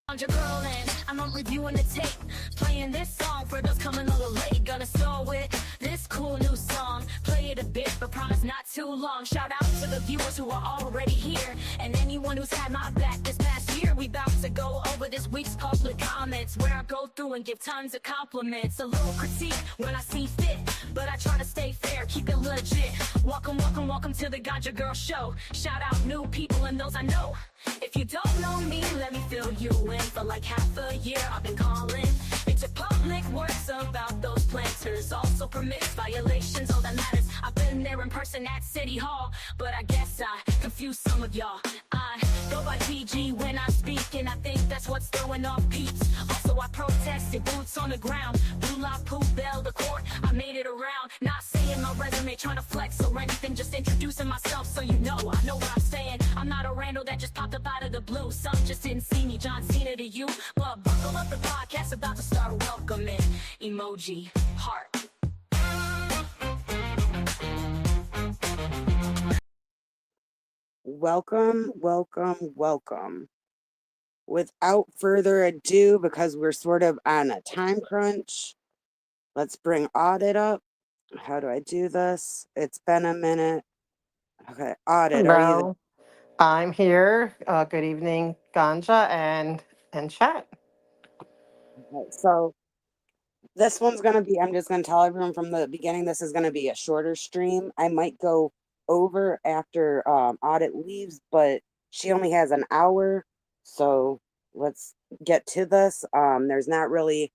Found your girl and I'm not reviewing the tape. Playing this song for those coming a little late. Gonna start with this cool new song. Play it a bit, but promise not too long. Shout out to the viewers who are already here, and anyone who's had my back this past year. We about to go over this week's public comments, where I go through and give tons of compliments. A little critique when I see fit, but I try to stay fair, keep it legit. Welcome, welcome, welcome to the Got Your Girl show. Shout out new people and those I know. If you don't know me, let me fill you in. For like half a year I've been calling into public works about those planters. Also permits violations, all that matters. I've been there in person at City Hall, but I guess I confused some of y'all. I go by PG when I speak, and I think that's what's throwing off peeps. Also I protested, boots on the ground, blue lock, poop bell, the court, I made it around. Not saying my resume, trying to flex or anything, just introducing myself so you know I know what I'm saying. I'm not a Randall that just popped up out of the blue. Some just didn't see me, John Cena to you. But buckle up, the podcast about to start. Welcoming emoji heart. Welcome, welcome, welcome. Without further ado, because we're sort of on a time crunch, let's bring Audit up. How do I do this? It's been a minute. Okay, Audit, are you Hello, I'm here. Good evening, Ganja and chat. there? So this one's gonna be, I'm just gonna tell everyone from the beginning, this is gonna be a shorter stream. I might go over after Audit leaves, but she only has an hour, so let's get to this. There's not really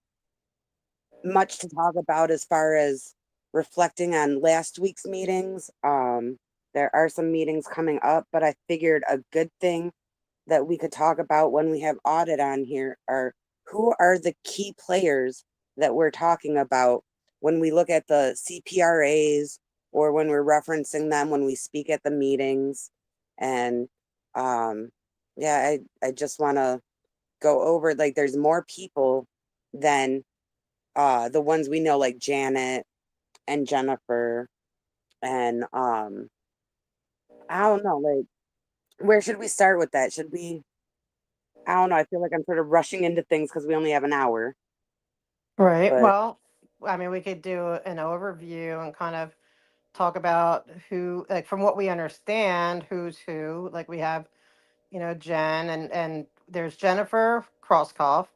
much to talk about as far as reflecting on last week's meetings. There are some meetings coming up, but I figured a good thing that we could talk about when we have Audit on here are who are the key players that we're talking about when we look at the CPRAs or when we're referencing them when we speak at the meetings. And yeah, I just want to go over, like, there's more people than the ones we know, like Janet and Jennifer, and I don't know, like, where should we start with that? Should we, I don't know, I feel like I'm sort of rushing into things because we only have an hour, Right. but Well, I mean, we could do an overview and kind of talk about who, like, from what we understand, who's who. Like, we have, Jen and there's Jennifer Krosskoff,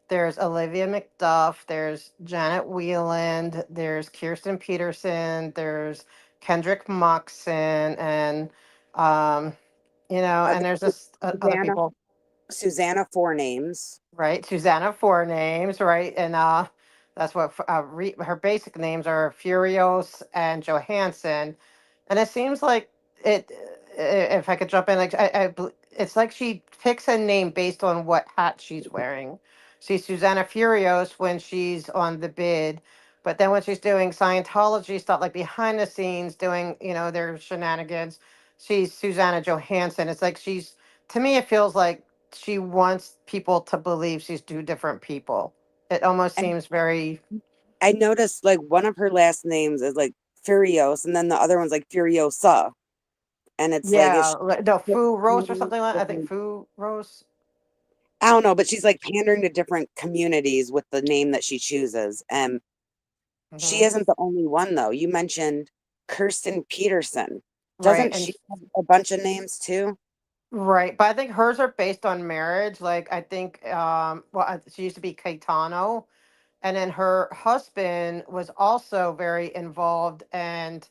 there's Olivia McDuff, there's Janet Wieland, there's Kirsten Peterson, there's Kendrick Moxon, and um, and there's there's just other Susanna, people. Susanna Four Names. Right, Susanna, four names, right, and that's what her basic names are: Furios and Johansson, and it seems like it. If I could jump in, like it's like she picks a name based on what hat she's wearing. See, Susanna Furios when she's on the bid, but then when she's doing Scientology stuff, like behind the scenes, doing their shenanigans, she's Susanna Johansson. It's like she's to me, it feels like she wants people to believe she's two different people. It almost And seems very, I noticed like one of her last names is like Furios, and then the other one's like Furiosa. And it's like, is yeah, she, no, Fu Rose or something like that. I think Fu Rose. I don't know, but she's like pandering to different communities with the name that she chooses. And she Hmm. isn't the only one, though. You mentioned Kirsten Peterson. Right. Doesn't And she have a bunch of names too? right. But I think hers are based on marriage. Like, I think, well, she used to be Caetano. And then her husband was also very involved. And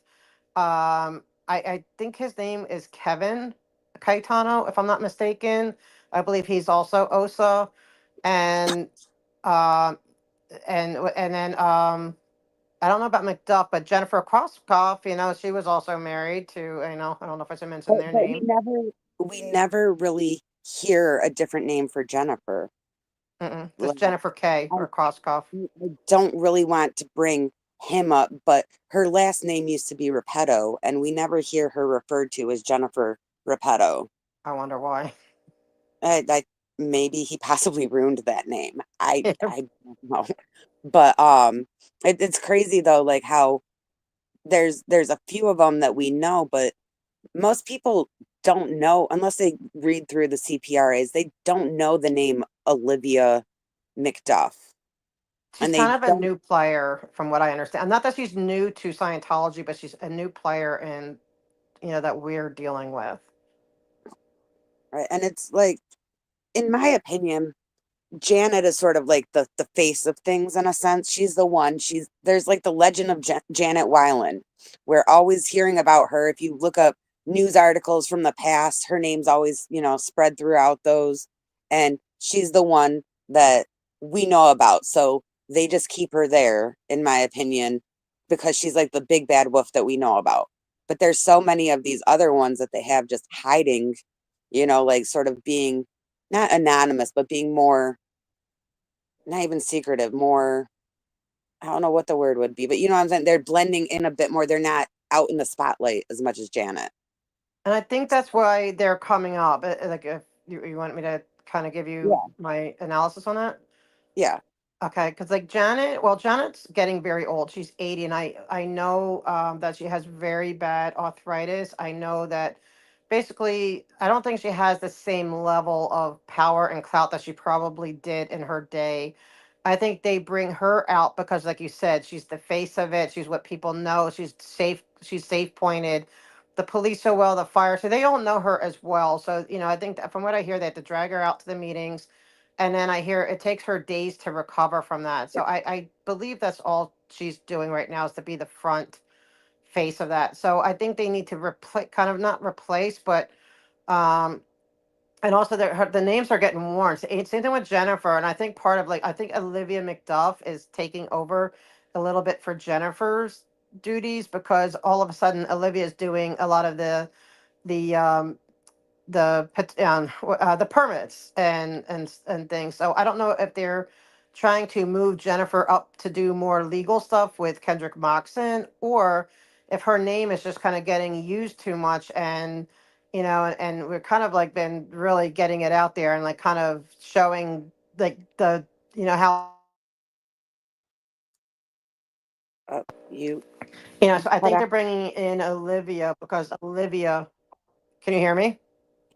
I think his name is Kevin Caetano, if I'm not mistaken. I believe he's also OSA. And um and then I don't know about McDuff, but Jennifer Krosskoff, she was also married to, I don't know if I should mention their But name. we never really hear a different name for Jennifer. Mm-mm, Like, just Jennifer K I, or Krosskoff. I don't really want to bring him up, but her last name used to be Repetto, and we never hear her referred to as Jennifer Repetto. I wonder why. I maybe he possibly ruined that name. I don't know. But it's crazy though, like how there's a few of them that we know, but most people don't know unless they read through the CPRAs. They don't know the name Olivia McDuff, She's and kind they of a don't. new player, from what I understand. Not that she's new to Scientology, but she's a new player in, that we're dealing with. Right, and it's like, in my opinion, Janet is sort of like the face of things in a sense. She's the one. There's like the legend of Janet Weiland. We're always hearing about her. If you look up news articles from the past, her name's always, spread throughout those. And she's the one that we know about. So they just keep her there, in my opinion, because she's like the big bad wolf that we know about. But there's so many of these other ones that they have just hiding, like sort of being not anonymous, but being more, not even secretive, more, I don't know what the word would be, but you know what I'm saying? They're blending in a bit more. They're not out in the spotlight as much as Janet. And I think that's why they're coming up. Like, if you want me to kind of give you Yeah, my analysis on that. yeah. Okay, because like Janet, well, Janet's getting very old. She's 80, and I know that she has very bad arthritis. I know that basically, I don't think she has the same level of power and clout that she probably did in her day. I think they bring her out because, like you said, she's the face of it. She's what people know. She's safe. She's safe pointed. The police so well, the fire, so they all know her as well. So I think that from what I hear, they have to drag her out to the meetings, and then I hear it takes her days to recover from that. So I believe that's all she's doing right now is to be the front face of that. So I think they need to replace, kind of not replace, but um, and also the names are getting worn. Same thing with Jennifer, and I think part of, like, I think Olivia McDuff is taking over a little bit for Jennifer's duties, because all of a sudden Olivia is doing a lot of the the permits and things. So I don't know if they're trying to move Jennifer up to do more legal stuff with Kendrick Moxon, or if her name is just kind of getting used too much, and and we're kind of like been really getting it out there and like kind of showing like the how You so I cut think out. they're bringing in Olivia because Olivia. Can you hear me?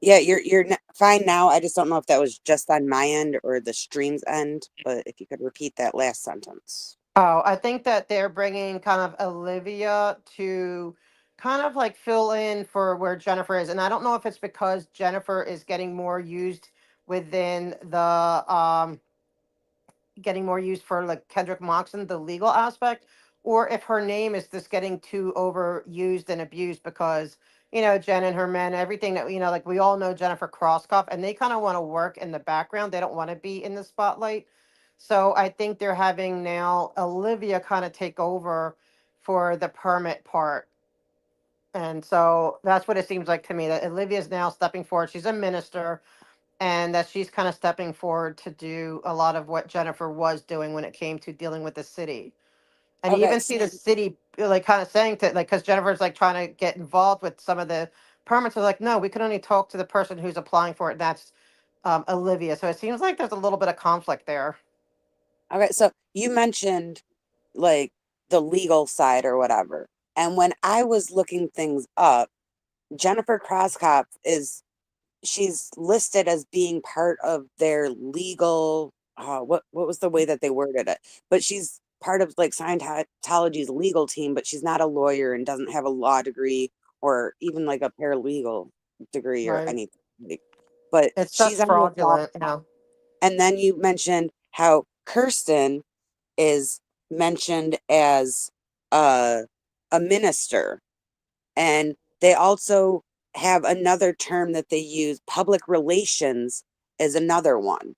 Yeah, you're fine now. I just don't know if that was just on my end or the stream's end, but if you could repeat that last sentence. Oh, I think that they're bringing kind of Olivia to kind of like fill in for where Jennifer is. And I don't know if it's because Jennifer is within the getting more used for like Kendrick Moxon, the legal aspect, or if her name is just getting too overused and abused because, Jen and her men, everything that, like we all know Jennifer Krosskoff, and they kind of want to work in the background. They don't want to be in the spotlight. So I think they're having now Olivia kind of take over for the permit part. And so that's what it seems like to me, that Olivia's now stepping forward. She's a minister, and that she's kind of stepping forward to do a lot of what Jennifer was doing when it came to dealing with the city. And you Okay, even so see the city like kind of saying to, like, because Jennifer's like trying to get involved with some of the permits. Are like, no, we can only talk to the person who's applying for it. And that's Olivia. So it seems like there's a little bit of conflict there. okay, so you mentioned like the legal side or whatever. And when I was looking things up, Jennifer Krauskopf is she's listed as being part of their legal what was the way that they worded it, but she's part of like Scientology's legal team, but she's not a lawyer and doesn't have a law degree or even like a paralegal degree or Right. anything, like, but It's she's just on the side. fraudulent. And then you mentioned how Kirsten is mentioned as a a minister, and they also have another term that they use, public relations is another one.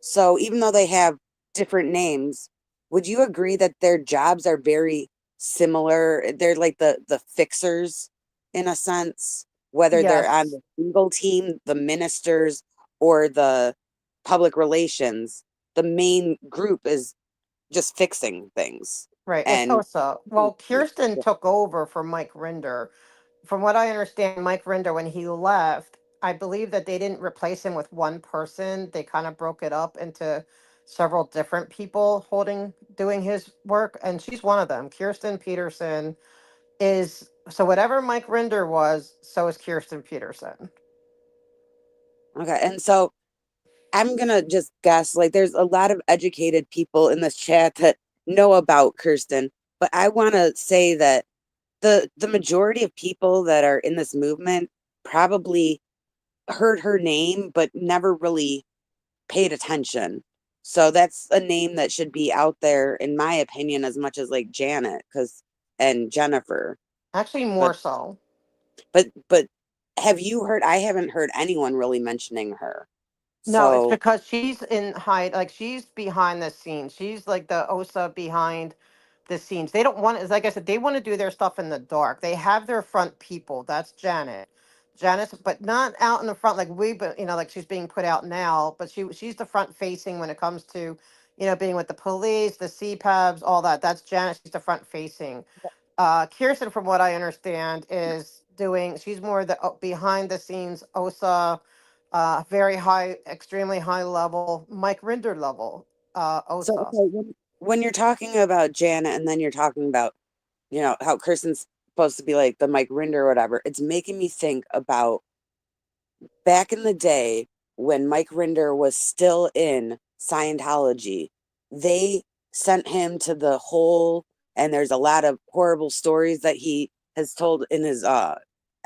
So even though they have different names, would you agree that their jobs are very similar? They're like the fixers in a sense, whether they're on Yes. the legal team, the ministers, or the public relations. The main group is just fixing things. Right. It's And also, well, Kirsten took over for Mike Rinder. From what I understand, Mike Rinder, when he left, I believe that they didn't replace him with one person. They kind of broke it up into several different people doing his work. And she's one of them, Kirsten Peterson. is so whatever Mike Rinder was, so is Kirsten Peterson. Okay. And so I'm gonna just guess, like, there's a lot of educated people in this chat that know about Kirsten, but I want to say that the majority of people that are in this movement probably heard her name but never really paid attention. So that's a name that should be out there, in my opinion, as much as like Janet, because and Jennifer. Actually, But more so. but have you heard? I haven't heard anyone really mentioning her. No, it's So because she's in hide, like she's behind the scenes. She's like the OSA behind the scenes. They don't want, like I said, they want to do their stuff in the dark. They have their front people. That's Janet. Janice, but not out in the front like we, but like she's being put out now. But she's the front facing when it comes to, being with the police, the CPABs, all that. That's Janet. She's the front facing. Kirsten, from what I understand, is doing. She's more the behind the scenes OSA, very high, extremely high level, Mike Rinder level, so OSA. okay, when you're talking about Janet and then you're talking about, how Kirsten's supposed to be like the Mike Rinder or whatever, it's making me think about back in the day when Mike Rinder was still in Scientology. They sent him to the hole, and there's a lot of horrible stories that he has told in his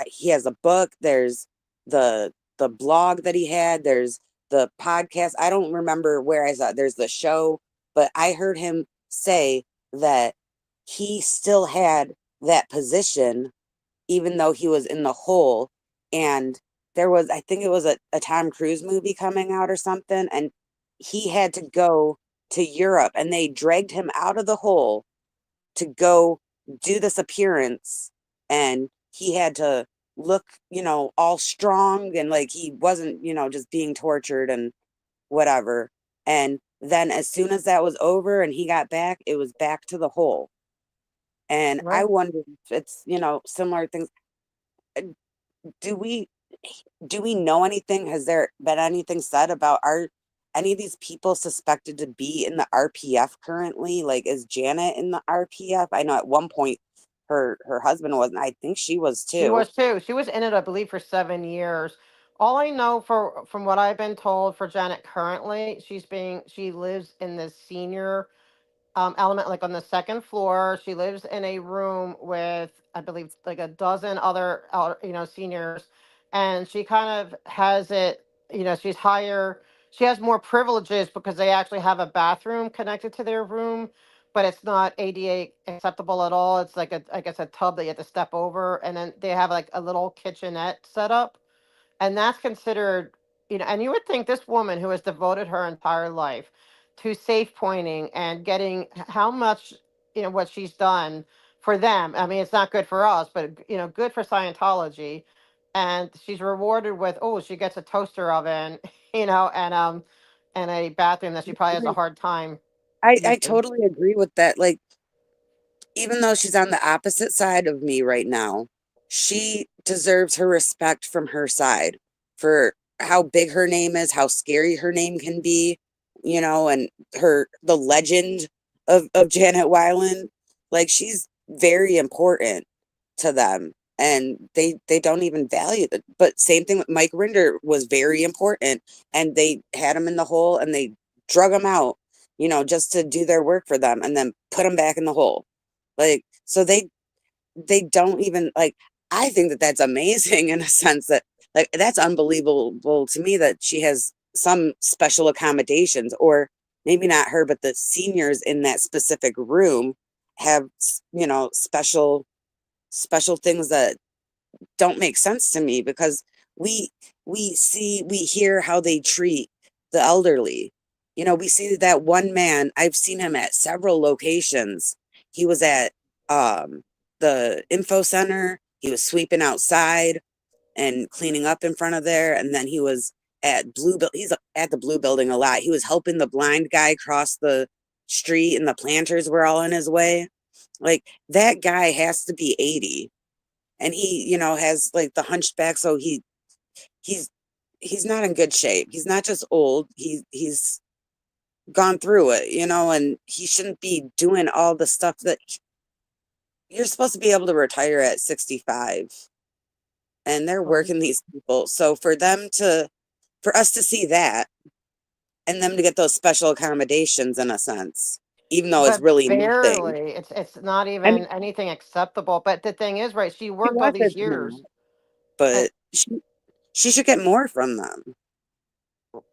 he has a book, there's the blog that he had, there's the podcast. I don't remember where I saw it. There's the show, but I heard him say that he still had that position even though he was in the hole. And there was, I think it was a Tom Cruise movie coming out or something, and he had to go to Europe and they dragged him out of the hole to go do this appearance. And he had to look, all strong and like he wasn't, just being tortured and whatever. And then as soon as that was over and he got back, it was back to the hole. And I Right. wonder if it's, similar things. Uh, Do we do we know anything? Has there been anything said about are any of these people suspected to be in the RPF currently? Like, is Janet in the RPF? I know at one point her husband wasn't. I think she was She too. was too. She was in it, I believe, for 7 years. All I know from what I've been told for Janet currently, she lives in this senior element, like on the second floor. She lives in a room with, I believe, like a dozen other, seniors, and she kind of has it. She's higher. She has more privileges because they actually have a bathroom connected to their room, but it's not ADA acceptable at all. It's like I guess a tub that you have to step over, and then they have like a little kitchenette set up, and that's considered, and you would think this woman who has devoted her entire life to safe pointing and getting how much, what she's done for them. I mean, it's not good for us, but good for Scientology. And she's rewarded with, oh, she gets a toaster oven, and a bathroom that she probably has a hard time I using. totally agree with that. Like, even though she's on the opposite side of me right now, she deserves her respect from her side for how big her name is, how scary her name can be, and the legend of Janet Weiland. Like, she's very important to them. And they don't even value it. But same thing with Mike Rinder was very important. And they had him in the hole and they drug him out, just to do their work for them and then put him back in the hole. Like, so they don't even like, I think that that's amazing in a sense that, like, that's unbelievable to me that she has some special accommodations, or maybe not her, but the seniors in that specific room have, special things that don't make sense to me because we we hear how they treat the elderly. We see that one man, I've seen him at several locations. He was at the info center, he was sweeping outside and cleaning up in front of there, and then he was at he's at the blue building a lot. He was helping the blind guy cross the street and the planters were all in his way. Like, that guy has to be 80, and he has like the hunchback, so he's he's not in good shape. He's not just old, he's gone through it, and he shouldn't be doing all the stuff that you're supposed to be able to retire at 65, and they're Right. working these people. So for us to see that and them to get those special accommodations in a sense, even though it's But really nothing. barely. It's not I mean, even anything acceptable. But the thing is, right, she she worked all wants these it's not, years. but she should get more from them.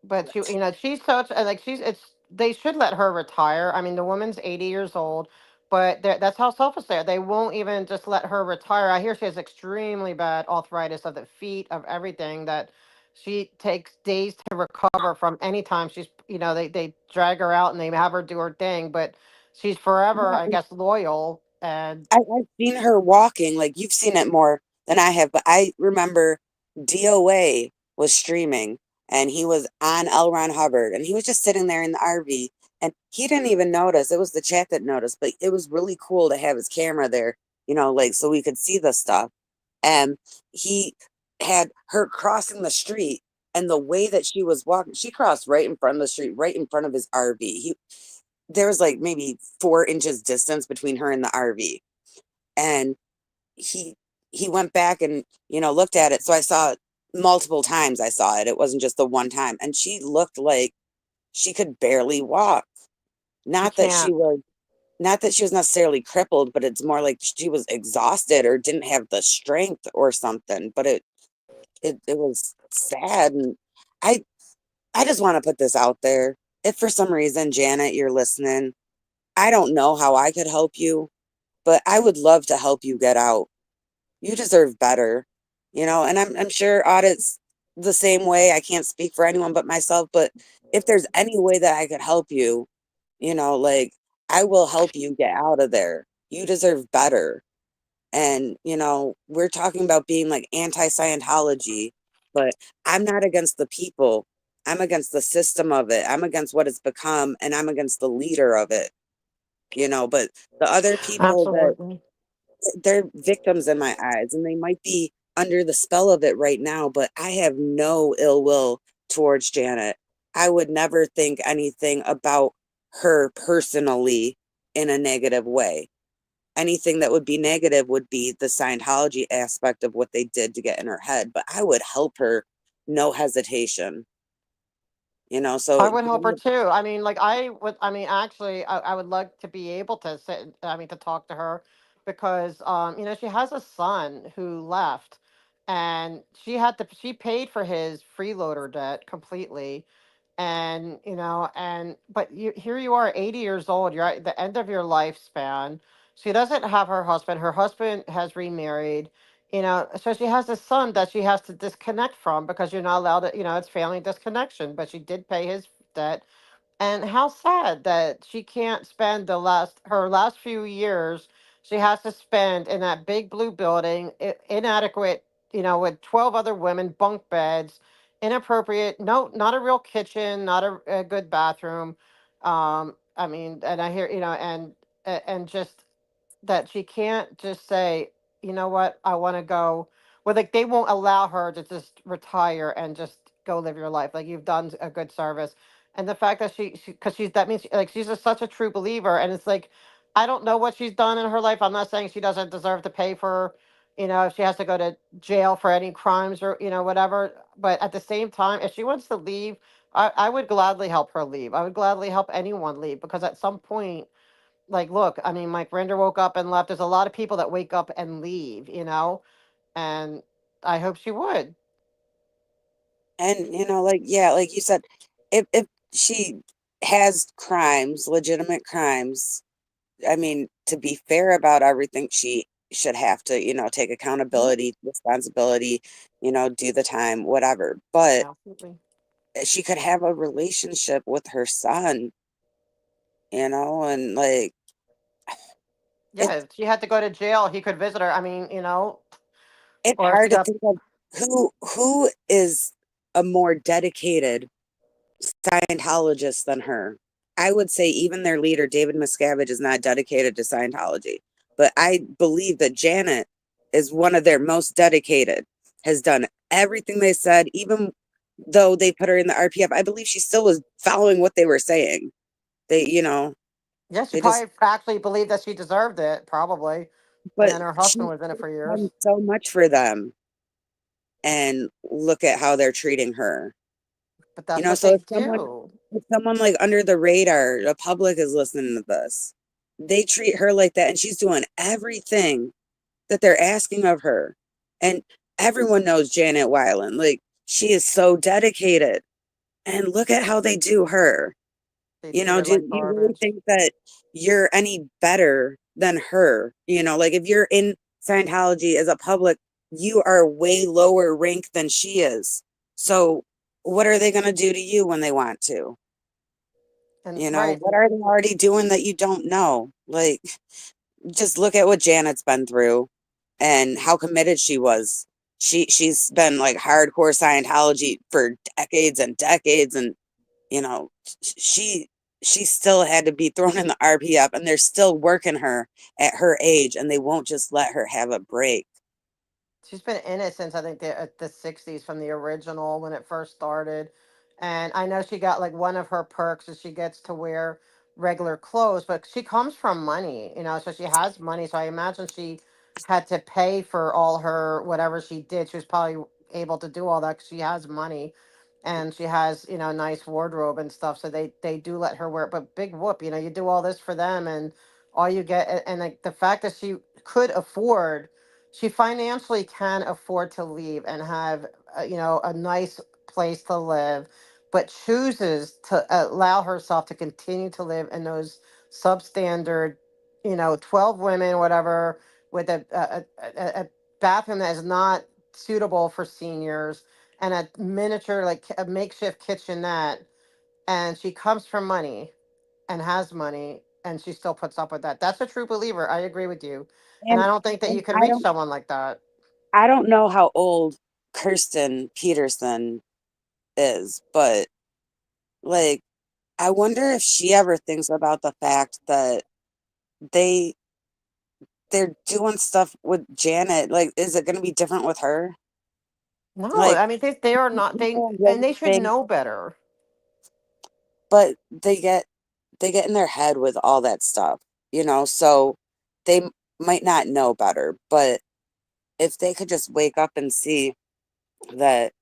But she's such like she's it's they should let her retire. I mean, the woman's 80 years old, but that's how selfish they are. They won't even just let her retire. I hear she has extremely bad arthritis of the feet, of everything, that she takes days to recover from. Anytime she's, they drag her out and they have her do her thing, but she's forever, I guess, loyal. And I've seen her walking, like you've seen it more than I have, but I remember DOA was streaming and he was on L. Ron Hubbard and he was just sitting there in the RV and he didn't even notice. It was the chat that noticed, but it was really cool to have his camera there, like so we could see the stuff. And he had her crossing the street and the way that she was walking, she crossed right in front of the street, right in front of his RV. There was like maybe 4 inches distance between her and the RV, and he he went back and looked at it, so I saw it multiple times. I saw it wasn't just the one time, and she looked like she could barely walk. she not that she can't. was not that she was necessarily crippled, but it's more like she was exhausted or didn't have the strength or something. But it was sad. And i I just want to put this out there. If for some reason, Janet, you're listening, I don't know how I could help you, but I would love to help you get out. You deserve better, and I'm sure Audit's the same way. I can't speak for anyone but myself, but if there's any way that I could help you, like I will help you get out of there. You deserve better. And, we're talking about being like anti-Scientology, but I'm not against the people. I'm against the system of it. I'm against what it's become, and I'm against the leader of it, but the other people that Absolutely. they're victims in my eyes, and they might be under the spell of it right now, but I have no ill will towards Janet. I would never think anything about her personally in a negative way. Anything that would be negative would be the Scientology aspect of what they did to get in her head, but I would help her, no hesitation, I so would help her too. I mean, like actually, I would like to be able to sit, to talk to her because, she has a son who left and she paid for his freeloader debt completely. And, but here you are, 80 years old, you're at the end of your lifespan. She doesn't have her husband. Her husband has remarried. So she has a son that she has to disconnect from because you're not allowed to, it's family disconnection, but she did pay his debt. And how sad that she can't spend her last few years, she has to spend in that big blue building, inadequate, with 12 other women, bunk beds, inappropriate, no, not a real kitchen, not a good bathroom. I mean, and I hear, and just that she can't just say, you know what, I want to go. Well, like they won't allow her to just retire and just go live your life. Like you've done a good service, and the fact that because she's that means like she's such a true believer, and it's like I don't know what she's done in her life. I'm not saying she doesn't deserve to pay for, if she has to go to jail for any crimes or whatever. But at the same time, if she wants to leave, I would gladly help her leave. I would gladly help anyone leave because at some point, like, look, I mean, Mike Rinder woke up and left. There's a lot of people that wake up and leave, and I hope she would. and like, yeah, like you said, if she has crimes, legitimate crimes, I mean, to be fair about everything, she should have to, take Mhm. accountability, responsibility, do the time, whatever. But Absolutely. she could have a relationship with her son, and like Yeah, it if she had to go to jail, he could visit her. I mean, it's or if she hard to got, think of who is a more dedicated Scientologist than her. I would say even their leader, David Miscavige, is not dedicated to Scientology. But I believe that Janet is one of their most dedicated, has done everything they said, even though they put her in the RPF. I believe she still was following what they were saying. They, yeah, she they just, probably actually believed that she deserved it, probably. And but then her she's husband was in it for done years. so much for them, and look at how they're treating her. But that's what So they if someone, do. like under the radar, the public is listening to this, they treat her like that, and she's doing everything that they're asking of her. And everyone knows Janet Weiland. Like, she is so dedicated. And look at how they do her. They treat her Do like you really garbage. think that you're any better than her? Like if you're in Scientology as a public, you are way lower rank than she is. So what are they going to do to you when they want to? And right. What are they already doing that you don't know? Like, just look at what Janet's been through and how committed she was. She's been like hardcore Scientology for decades and decades, and you know, she she still had to be thrown in the RPF, and they're still working her at her age, and they won't just let her have a break. She's been in it since I think the 60s from the original when it first started. And I know she got like one of her perks is she gets to wear regular clothes, but she comes from money, so she has money. So I imagine she had to pay for all her whatever she did. She was probably able to do all that because she has money and she has, nice wardrobe and stuff. So they do let her wear it. But big whoop, you do all this for them and all you get. And like the fact that she could afford she financially can afford to leave and have a nice place to live, but chooses to allow herself to continue to live in those substandard 12 women whatever with a bathroom that is not suitable for seniors and a miniature like a makeshift kitchenette, and she comes from money and has money and she still puts up with that. That's a true believer. I agree with you. And I And don't think that you and can reach someone like that. I don't know how old Kirsten Peterson is, but like I wonder if she ever thinks about the fact that they they're doing stuff with Janet. Like, is it going to be different with her? No, Like, I mean they are not they people and really they should think, know better. but they get in their head with all that stuff, so they might not know better, but if they could just wake up and see that,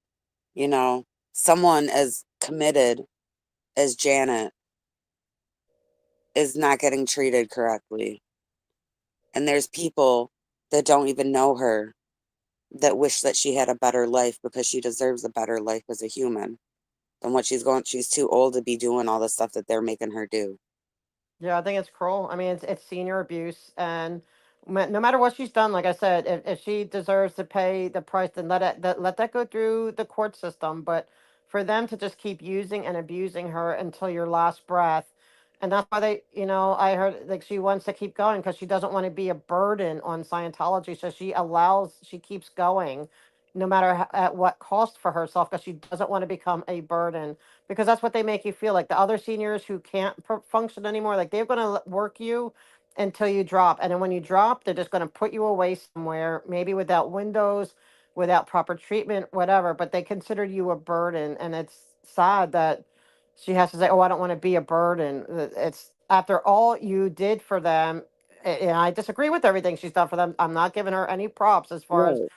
you know, someone as committed as Janet is not getting treated correctly, and there's people that don't even know her that wish that she had a better life because she deserves a better life as a human than what she's too old to be doing all the stuff that they're making her do. Yeah, I think it's cruel. I mean, it's senior abuse, and no matter what she's done, like I said, if she deserves to pay the price, then let that go through the court system. But for them to just keep using and abusing her until your last breath, and that's why I heard like she wants to keep going because she doesn't want to be a burden on Scientology, so she keeps going, no matter at what cost for herself, because she doesn't want to become a burden because that's what they make you feel like. The other seniors who can't function anymore, like they're going to work you until you drop. And then when you drop, they're just going to put you away somewhere, maybe without windows, without proper treatment, whatever. But they considered you a burden. And it's sad that she has to say, oh, I don't want to be a burden. It's after all you did for them. And I disagree with everything she's done for them. I'm not giving her any props as far as, Right.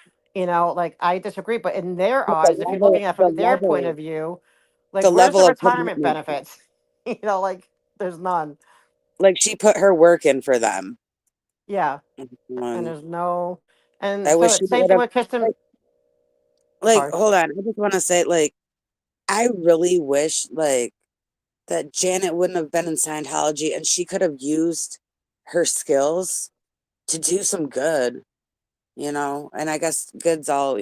like I disagree. But in their But eyes, if you're looking at it from their point of view, like, the where's the level of retirement commitment, benefits? Like, there's none. like she put her work in for them. Yeah, and And there's no, and I so wish it's she same would thing have, with Kristen. Sorry. hold on. I just want to say, like, I really wish, like, that Janet wouldn't have been in Scientology and she could have used her skills to do some good, And I guess good's all,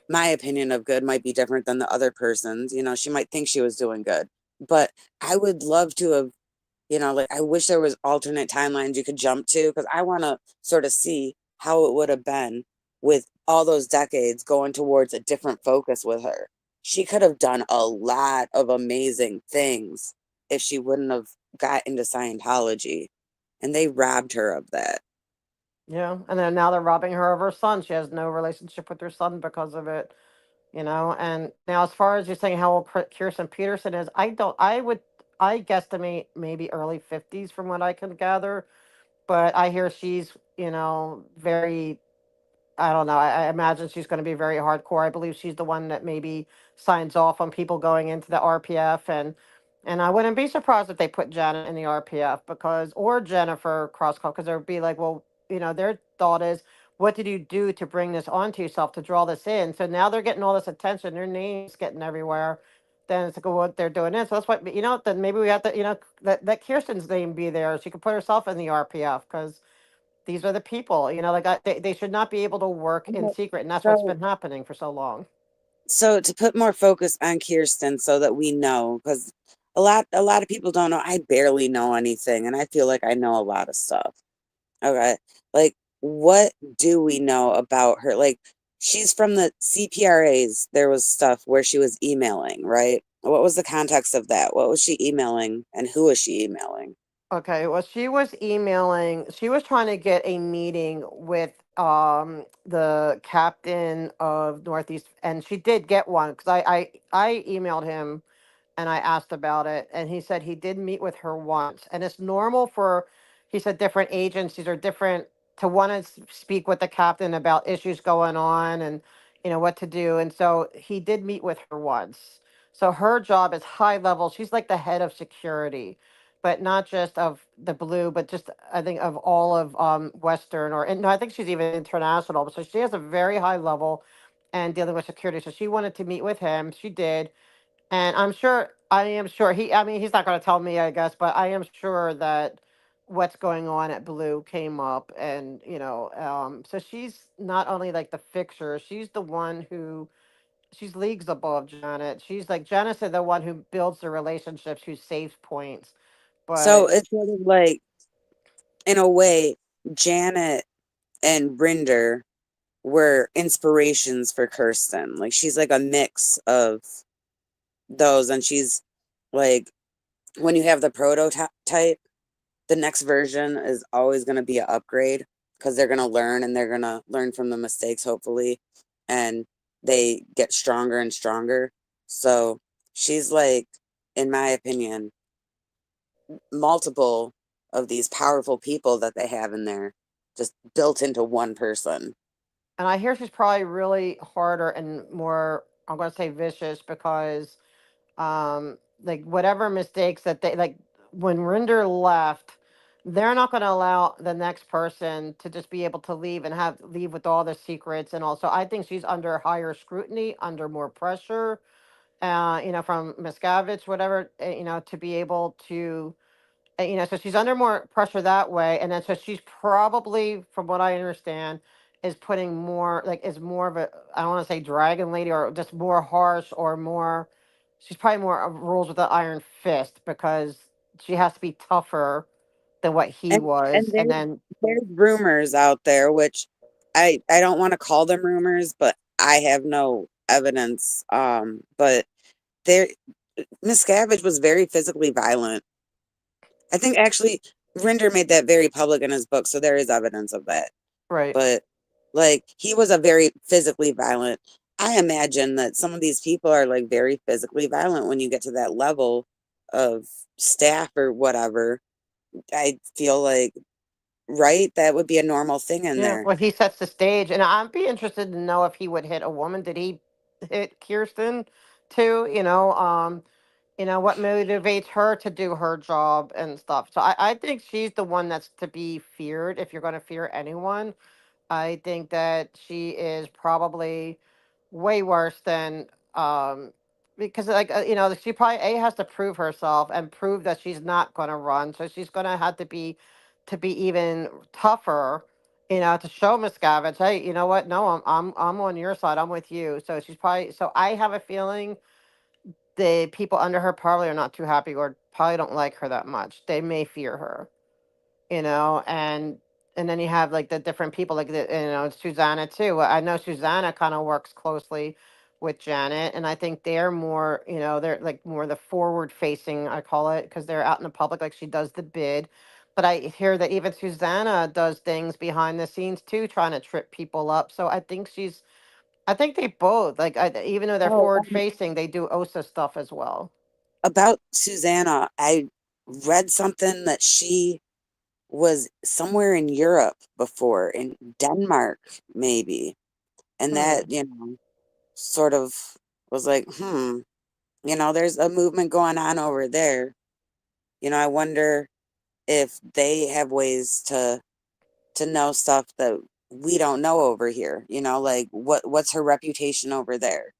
my opinion of good might be different than the other person's. She might think she was doing good, but I would love to have, like, I wish there was alternate timelines you could jump to because I want to sort of see how it would have been with all those decades going towards a different focus with her. She could have done a lot of amazing things if she wouldn't have got into Scientology, and they robbed her of that. Yeah, and then now they're robbing her of her son. She has no relationship with her son because of it. And now as far as you're saying how old Kirsten Peterson is, I don't. I guesstimate maybe early 50s from what I can gather. But I hear she's very, I don't know. I imagine she's going to be very hardcore. I believe she's the one that maybe signs off on people going into the RPF, and I wouldn't be surprised if they put Janet in the RPF because or Jennifer Crosscall because they'd be like, well, their thought is, what did you do to bring this onto yourself to draw this in? So now they're getting all this attention, their names getting everywhere. Then it's like, well, what they're doing is so that's what Then maybe we have to let Kirsten's name be there. She could put herself in the RPF because these are the people, like they should not be able to work in Okay. secret, and that's what's So, been happening for so long. so to put more focus on Kirsten so that we know, because a lot of people don't know. I barely know anything, and I feel like I know a lot of stuff. Okay. Like, what do we know about her? Like, she's from the CPRAs. There was stuff where she was emailing, right? What was the context of that? What was she emailing and who was she emailing? Okay, well, she was trying to get a meeting with the captain of Northeast, and she did get one because I emailed him and I asked about it, and he said he did meet with her once, and it's normal for, he said, different agencies are different to want to speak with the captain about issues going on and what to do, and so he did meet with her once. So her job is high level. She's like the head of security, but not just of the blue, but just I think of all of Western or and no, I think she's even international. So she has a very high level and dealing with security. So she wanted to meet with him. She did, and I am sure I mean, he's not going to tell me, I guess, but I am sure that what's going on at Blue came up. And, so she's not only like the fixer, she's the one she's leagues above Janet. She's like, Janet's the one who builds the relationships, who saves points. So But, it's sort of like, in a way, Janet and Rinder were inspirations for Kirsten. Like, she's like a mix of those, and she's like, when you have the prototype, the next version is always going to be an upgrade because they're going to learn and they're going to learn from the mistakes, hopefully, and they get stronger and stronger. So she's like, in my opinion, multiple of these powerful people that they have in there just built into one person. and I hear she's probably really harder and more, I'm going to say vicious because like whatever mistakes that they like when Rinder left, they're not going to allow the next person to just be able to leave and have leave with all the secrets. And also I think she's under higher scrutiny, under more pressure, from Miscavige, whatever, to be able to, so she's under more pressure that way. And then so she's probably, from what I understand, is putting more like is more of a, I don't want to say dragon lady or just more harsh or more, she's probably more of rules with the iron fist because she has to be tougher than what he And was. And then there's rumors out there, which I don't want to call them rumors, but I have no evidence. But there, Miscavige was very physically violent. I think actually Rinder made that very public in his book, so there is evidence of that. right. But like, he was a very physically violent. I imagine that some of these people are like very physically violent when you get to that level of staff or whatever. I feel like, right, that would be a normal thing in Yeah, there. well, he sets the stage, and I'd be interested to know if he would hit a woman. Did he hit Kirsten too? What motivates her to do her job and stuff. So I think she's the one that's to be feared if you're going to fear anyone. I think that she is probably way worse than because like she probably has to prove herself and prove that she's not going to run. So she's going to have to be even tougher, to show Miscavige, hey, you know what? No, I'm on your side. I'm with you. So she's probably, so I have a feeling the people under her probably are not too happy or probably don't like her that much. They may fear her, and then you have like the different people like Susanna too. I know Susanna kind of works closely with Janet, and I think they're more, they're like more the forward facing, I call it, because they're out in the public, like she does the bid. But I hear that even Susanna does things behind the scenes too, trying to trip people up. So I think they both like, even though they're Oh, forward facing, they do OSA stuff as well. about Susanna, I read something that she was somewhere in Europe before, in Denmark, maybe. And Hmm. that, sort of was like, there's a movement going on over there. I wonder if they have ways to know stuff that we don't know over here. Like what's her reputation over there?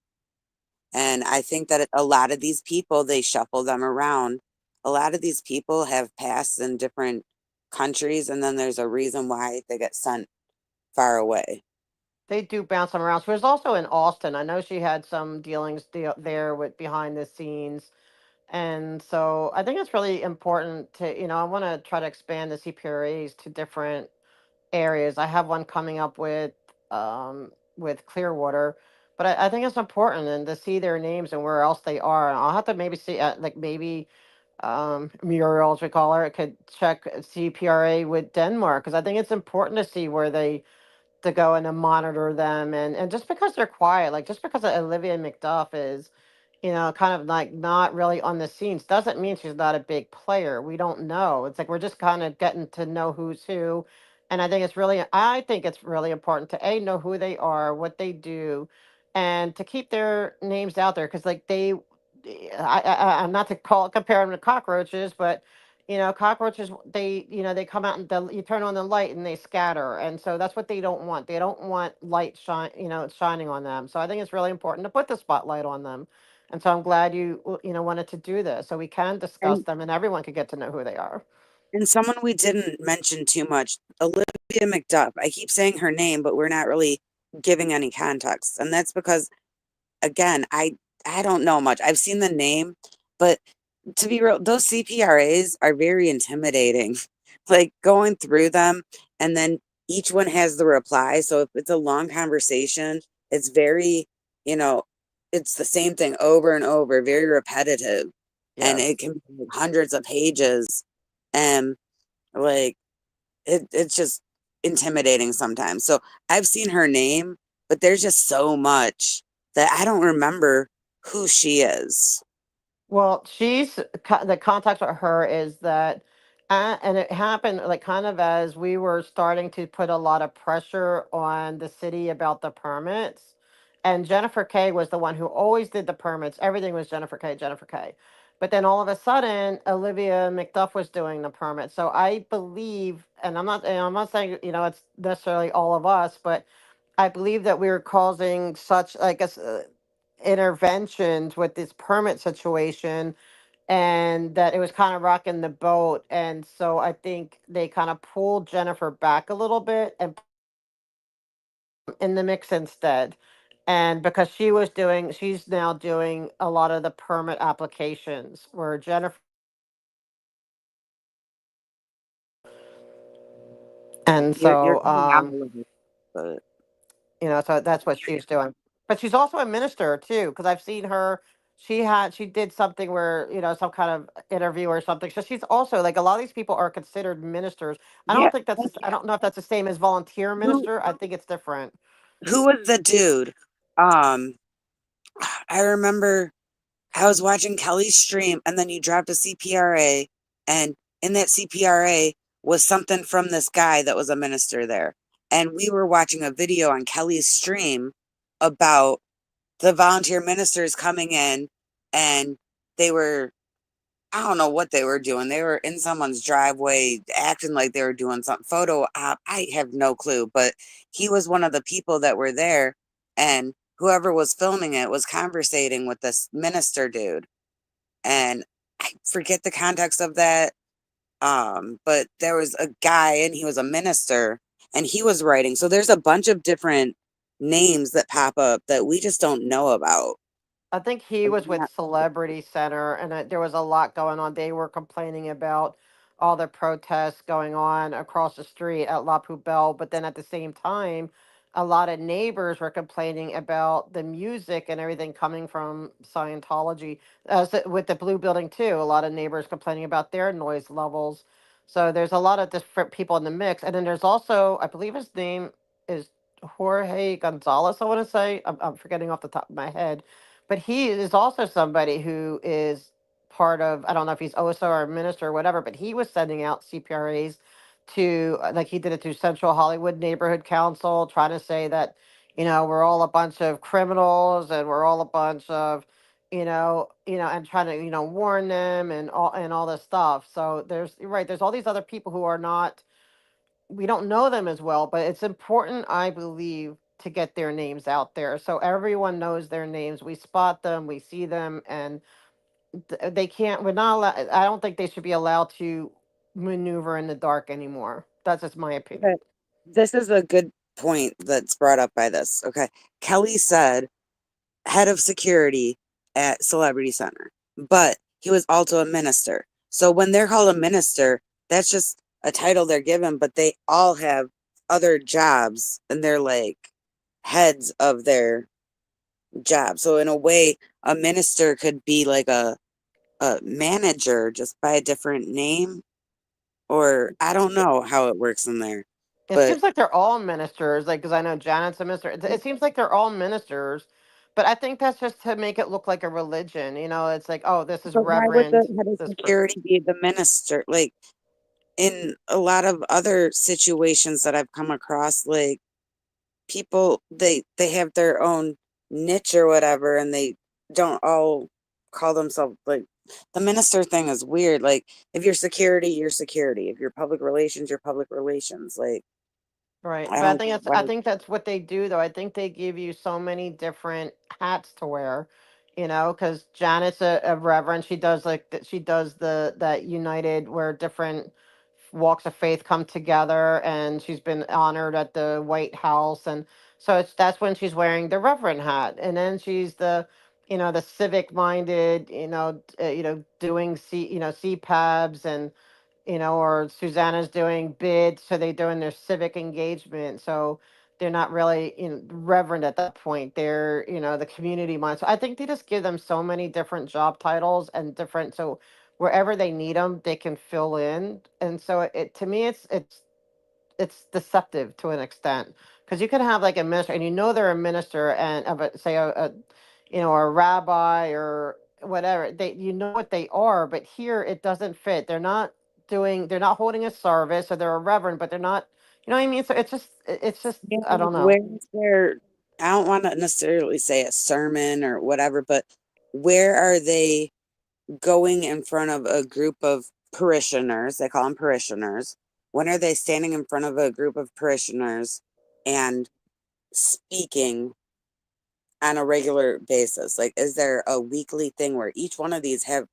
And I think that a lot of these people, they shuffle them around. A lot of these people have passed in different countries, and then there's a reason why they get sent far away. They do bounce them around. She was also in Austin. I know she had some dealings there with behind the scenes. And so I think it's really important to, I want to try to expand the CPRAs to different areas. I have one coming up with Clearwater, but I think it's important and to see their names and where else they are. I'll have to maybe see like maybe Muriel, as we call her, could check CPRA with Denmark because I think it's important to see where they to go and to monitor them and just because they're quiet, like just because Olivia McDuff is, kind of like not really on the scenes doesn't mean she's not a big player. We don't know. It's like we're just kind of getting to know who's who. And I think it's really important to A, know who they are, what they do, and to keep their names out there because like I'm not to compare them to cockroaches, but cockroaches, they come out and you turn on the light and they scatter. And so that's what they don't want. They don't want light shining on them. So I think it's really important to put the spotlight on them. And so I'm glad you wanted to do this so we can discuss And them and everyone could get to know who they are. someone we didn't mention too much, Olivia McDuff. I keep saying her name, but we're not really giving any context. And that's because, again, I don't know much. I've seen the name, but to be real, those CPRAs are very intimidating. Like going through them, and then each one has the reply. So if it's a long conversation, it's very, you know, it's the same thing over and over, very repetitive, and Yes. it can be hundreds of pages, and like it's just intimidating sometimes. So I've seen her name, but there's just so much that I don't remember who she is. Well, the context with her is that, and it happened like kind of as we were starting to put a lot of pressure on the city about the permits. And Jennifer Kay was the one who always did the permits. Everything was Jennifer Kay, Jennifer Kay. But then all of a sudden, Olivia McDuff was doing the permit. So I believe, and I'm not saying, it's necessarily all of us, but I believe that we were causing such like interventions with this permit situation and that it was kind of rocking the boat. And so I think they kind of pulled Jennifer back a little bit and put in the mix instead. And because she's now doing a lot of the permit applications where Jennifer, and You're so cutting out a little bit, but so that's what she's doing. But she's also a minister too, because I've seen her. She did something where some kind of interview or something. So she's also like a lot of these people are considered ministers. yeah. I don't know if that's the same as volunteer Who minister. I think it's different. who was the dude? Um, I remember I was watching Kelly's stream, and then you dropped a CPRA, and in that CPRA was something from this guy that was a minister there. And we were watching a video on Kelly's stream about the volunteer ministers coming in, and they were, I don't know what they were doing. They were in someone's driveway acting like they were doing some photo op. I have no clue, but he was one of the people that were there, and whoever was filming it was conversating with this minister dude. And I forget the context of that. But there was a guy and he was a minister and he was writing. So there's a bunch of different names that pop up that we just don't know about. I think he was with Celebrity Center, and there was a lot going on. They were complaining about all the protests going on across the street at La Poubelle, but then at the same time, a lot of neighbors were complaining about the music and everything coming from Scientology. With the Blue Building too, a lot of neighbors complaining about their noise levels. So there's a lot of different people in the mix, and then there's also, I believe his name is Jorge Gonzalez. I want to say, I'm forgetting off the top of my head, but he is also somebody who is part of, I don't know if he's OSO or a minister or whatever, but he was sending out CPRAs to like he did it to Central Hollywood Neighborhood Council, trying to say that, we're all a bunch of criminals and we're all a bunch of, and trying to, warn them and all this stuff. So there's you're right, there's all these other people who are not, we don't know them as well, but it's important, I believe, to get their names out there so everyone knows their names. We spot them, we see them, and they can't. We're not allowed. I don't think they should be allowed to maneuver in the dark anymore. That's just my opinion. Okay. This is a good point that's brought up by this. Okay. Kelly said head of security at Celebrity Center, but he was also a minister. So when they're called a minister, that's just a title they're given, but they all have other jobs and they're like heads of their job. So in a way, a minister could be like a manager just by a different name, or I don't know how it works in there. It But seems like they're all ministers, like because I know Janet's a minister. It seems like they're all ministers, but I think that's just to make it look like a religion. It's like, oh, this is why would the Reverend head of this person. security be the minister? Like in a lot of other situations that I've come across, like people they have their own niche or whatever, and they don't all call themselves like the minister thing is weird. Like if you're security, you're security. If you're public relations, you're public relations. Like Right, I but I don't think get that's why. I think that's what they do though. I think they give you so many different hats to wear, because Janet's a reverend. She does like she does that United where different walks of faith come together, and she's been honored at the White House, and so that's when she's wearing the reverend hat, and then she's the civic minded, doing CPABs and or Susanna's doing bids, so they're doing their civic engagement. So they're not really, reverend at that point. They're, the community mind. So I think they just give them so many different job titles and different, so wherever they need them, they can fill in. And so to me, it's deceptive to an extent because you can have like a minister and they're a minister and of say a rabbi or whatever, they what they are, but here it doesn't fit. They're not holding a service, or they're a reverend, but they're not, what I mean. So it's just Yeah, I like don't know. where's their, I don't want to necessarily say a sermon or whatever, but where are they going in front of a group of parishioners? They call them parishioners. When are they standing in front of a group of parishioners and speaking on a regular basis? Like, is there a weekly thing where each one of these have,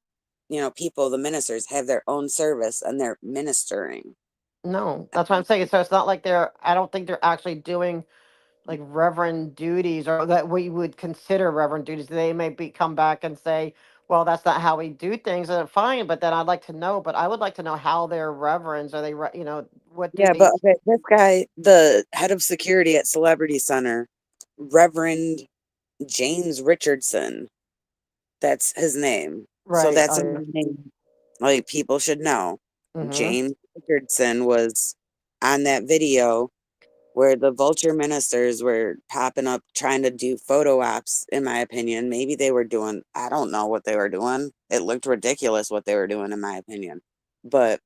people, the ministers have their own service and they're ministering? No, that's what I'm saying. So it's not like I don't think they're actually doing like reverend duties, or that we would consider reverend duties. They may come back and say, well, that's not how we do things, and fine, but then I'd like to know, but I would like to know how they're reverends. Are they what do Yeah, they? but okay, this guy, the head of security at Celebrity Center, Reverend James Richardson, that's his name. So Right. that's a name like people should know. Mm-hmm. James Richardson was on that video where the vulture ministers were popping up trying to do photo ops, in my opinion. Maybe they were doing, I don't know what they were doing. It looked ridiculous what they were doing, in my opinion. But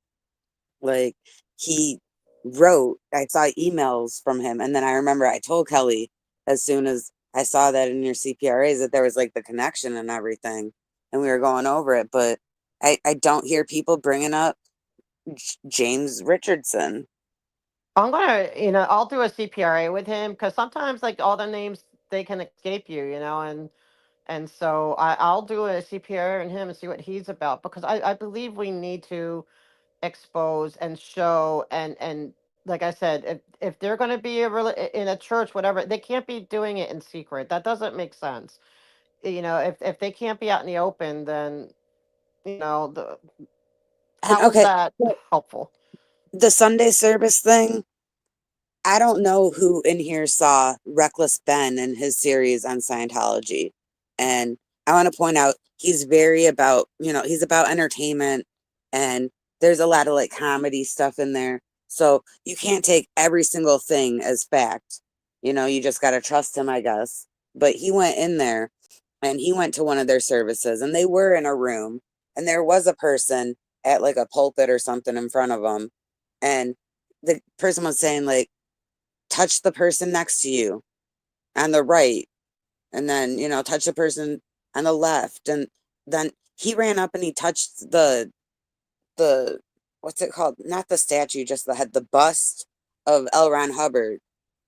like he wrote, I saw emails from him, and then I remember I told Kelly as soon as I saw that in your CPRAs that there was like the connection and everything, and we were going over it. But I don't hear people bringing up James Richardson. I'm gonna, I'll do a CPRA with him because sometimes like all the names they can escape you, and so I'll do a CPRA on him and see what he's about because I believe we need to expose and show and like I said, if they're going to be in a church, whatever, they can't be doing it in secret. That doesn't make sense. If they can't be out in the open, then And how is okay, that so helpful? the Sunday service thing, I don't know who in here saw Reckless Ben and his series on Scientology. And I want to point out he's very about, he's about entertainment, and there's a lot of like comedy stuff in there. So you can't take every single thing as fact. You just got to trust him, I guess. But he went in there and he went to one of their services, and they were in a room, and there was a person at like a pulpit or something in front of them. And the person was saying like, touch the person next to you on the right, and then touch the person on the left, and then he ran up and he touched the what's it called? Not the statue, just the head, the bust of L. Ron Hubbard,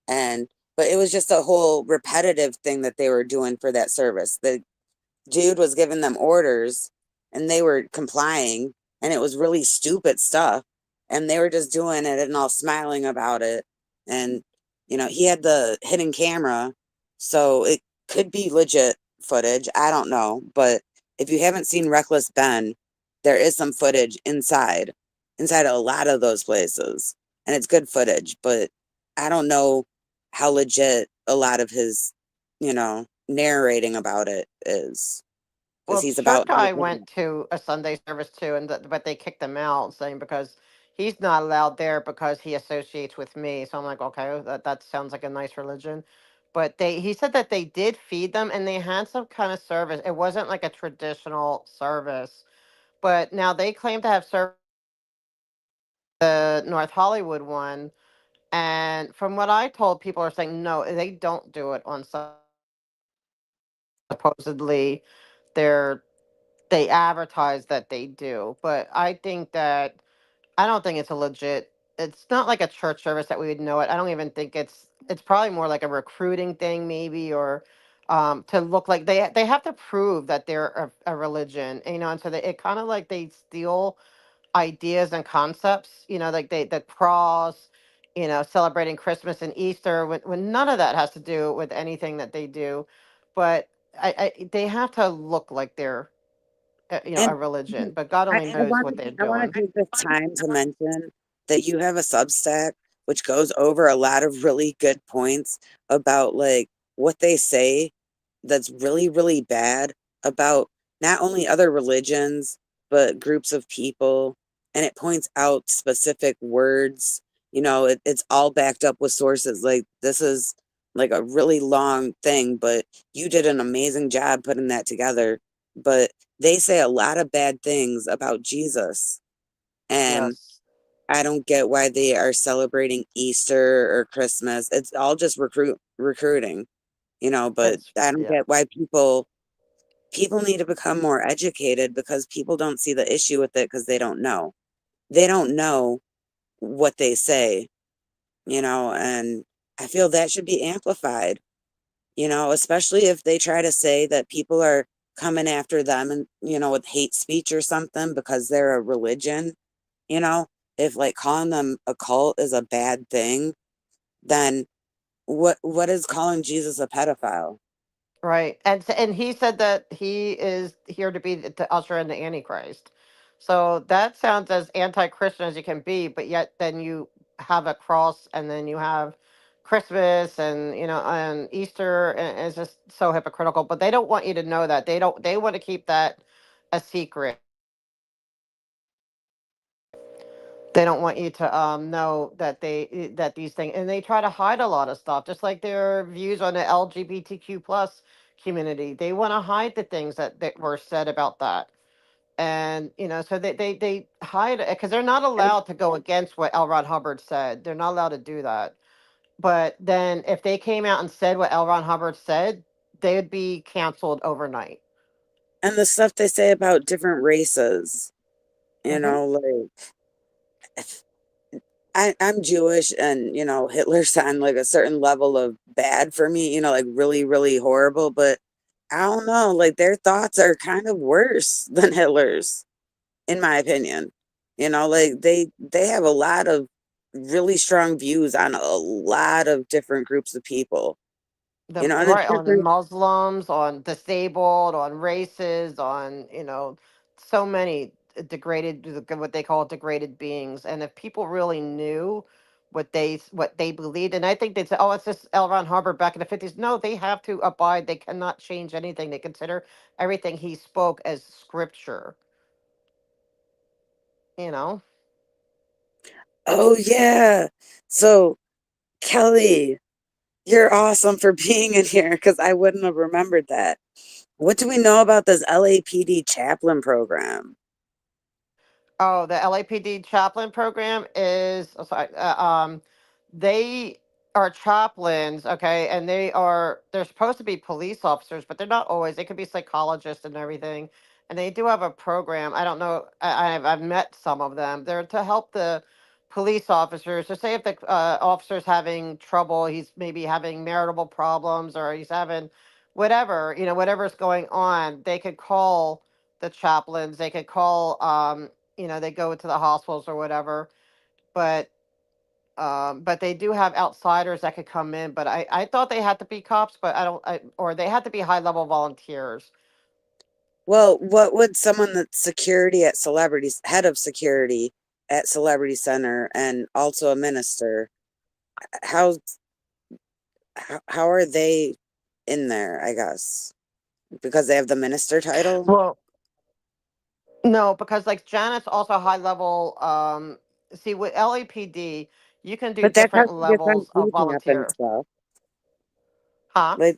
and but it was just a whole repetitive thing that they were doing for that service. The dude was giving them orders and they were complying, and it was really stupid stuff, and they were just doing it and all smiling about it. And he had the hidden camera, so it could be legit footage, I don't know. But if you haven't seen Reckless Ben, there is some footage inside a lot of those places, and it's good footage. But I don't know how legit a lot of his narrating about it is, because Well, he's Shirt about Guy went to a Sunday service too, and but they kicked him out, saying because he's not allowed there because he associates with me. So I'm like, okay, that sounds like a nice religion. But he said that they did feed them, and they had some kind of service. It wasn't like a traditional service, but now they claim to have service the North Hollywood one. And from what I told, people are saying no, they don't do it on Sunday. Supposedly, they're they advertise that they do, but I don't think it's a legit. It's not like a church service that we would know it. I don't even think it's probably more like a recruiting thing maybe, or to look like they have to prove that they're a religion, and so it kind of like they steal ideas and concepts, like the cross, celebrating Christmas and Easter when none of that has to do with anything that they do. But they have to look like they're And a religion, but God I, only knows what they're I want doing. to take this time to mention that you have a Substack which goes over a lot of really good points about like what they say that's really, really bad about not only other religions, but groups of people. And it points out specific words. It's all backed up with sources. Like, this is like a really long thing, but you did an amazing job putting that together. But they say a lot of bad things about Jesus. And Yes, I don't get why they are celebrating Easter or Christmas. It's all just recruiting, but it's I don't yeah, get why people need to become more educated, because people don't see the issue with it because they don't know. They don't know what they say, and I feel that should be amplified, especially if they try to say that people are coming after them and, with hate speech or something because they're a religion, you know, if like calling them a cult is a bad thing, then what is calling Jesus a pedophile? right. And he said that he is here to be to usher in the Antichrist. So that sounds as anti-Christian as you can be, but yet then you have a cross, and then you have Christmas, and and Easter, and it's just so hypocritical. But they don't want you to know that. They want to keep that a secret. They don't want you to know that that these things, and they try to hide a lot of stuff, just like their views on the LGBTQ plus community. They want to hide the things that were said about that. And so they hide it because they're not allowed to go against what L. Ron Hubbard said. They're not allowed to do that. But then if they came out and said what L. Ron Hubbard said, they would be canceled overnight. And the stuff they say about different races, Hmm. like I'm Jewish, and Hitler's on like a certain level of bad for me, like really, really horrible. But I don't know, like their thoughts are kind of worse than Hitler's, in my opinion. Like they have a lot of really strong views on a lot of different groups of people. And it's Right, on different. Muslims, on disabled, on races, on so many degraded, what they call degraded beings. And if people really knew what they believed, and I think they'd say, oh, it's just L. Ron Hubbard back in the 50s. No, they have to abide. They cannot change anything. They consider everything he spoke as scripture. You know. Oh yeah. So Kelly, you're awesome for being in here, because I wouldn't have remembered that. What do we know about this LAPD chaplain program? Oh, the LAPD chaplain program is, oh, sorry, they are chaplains, okay, and they're supposed to be police officers, but they're not always. They could be psychologists and everything, and they do have a program. I don't know. I've met some of them. They're to help the police officers. So, say if the officer's having trouble, he's maybe having marital problems, or he's having whatever, whatever's going on, they could call the chaplains. They could call. They go to the hospitals or whatever. But they do have outsiders that could come in. But I thought they had to be cops, but I don't. Or they had to be high level volunteers. Well, what would someone that's security at celebrities, head of security at Celebrity Center, and also a minister, how how are they in there? I guess because they have the minister title. Well, no, because like Janet's also high level. See, with LAPD, you can do But that's how different she gets on levels of CPAP and volunteer. stuff. Huh? Like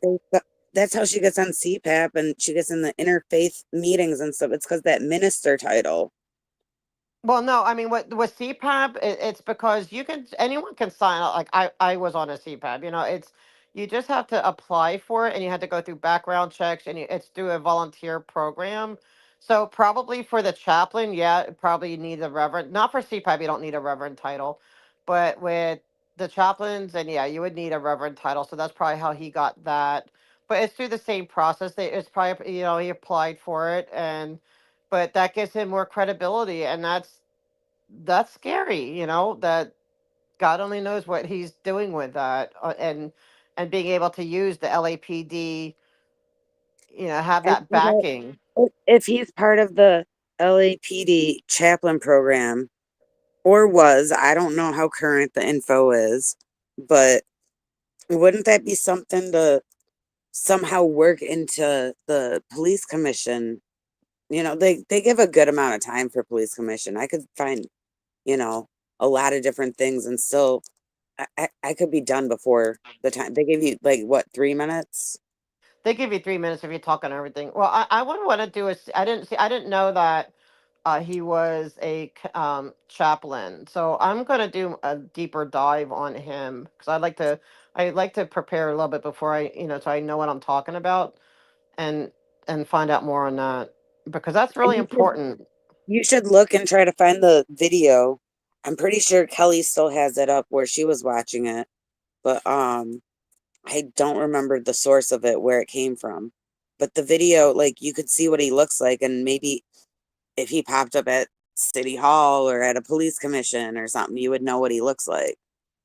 that's how she gets on CPAP and she gets in the interfaith meetings and stuff. It's because that minister title. Well, no, I mean, with CPAP, it's because anyone can sign up. Like I was on a CPAP. It's you just have to apply for it, and you have to go through background checks, and it's through a volunteer program. So probably for the chaplain, yeah, probably you need a reverend. Not for CPAP, you don't need a reverend title, but with the chaplains, and yeah, you would need a reverend title. So that's probably how he got that. But it's through the same process. It's probably he applied for it, and but that gives him more credibility, and that's scary, that God only knows what he's doing with that, and being able to use the LAPD, have And that backing. if he's part of the LAPD chaplain program or was, I don't know how current the info is, but wouldn't that be something to somehow work into the police commission? They give a good amount of time for police commission. I could find, you know, a lot of different things and still I could be done before the time. They give you like what, 3 minutes? They give you 3 minutes if you're talking everything. Well, I would want to do is I didn't know that he was a chaplain, so I'm gonna do a deeper dive on him because I like to prepare a little bit before so I know what I'm talking about, and find out more on that because that's And really important. you should look and try to find the video. I'm pretty sure Kelly still has it up where she was watching it, but I don't remember the source of it where it came from. But the video, like you could see what he looks like, and maybe if he popped up at City Hall or at a police commission or something, you would know what he looks like.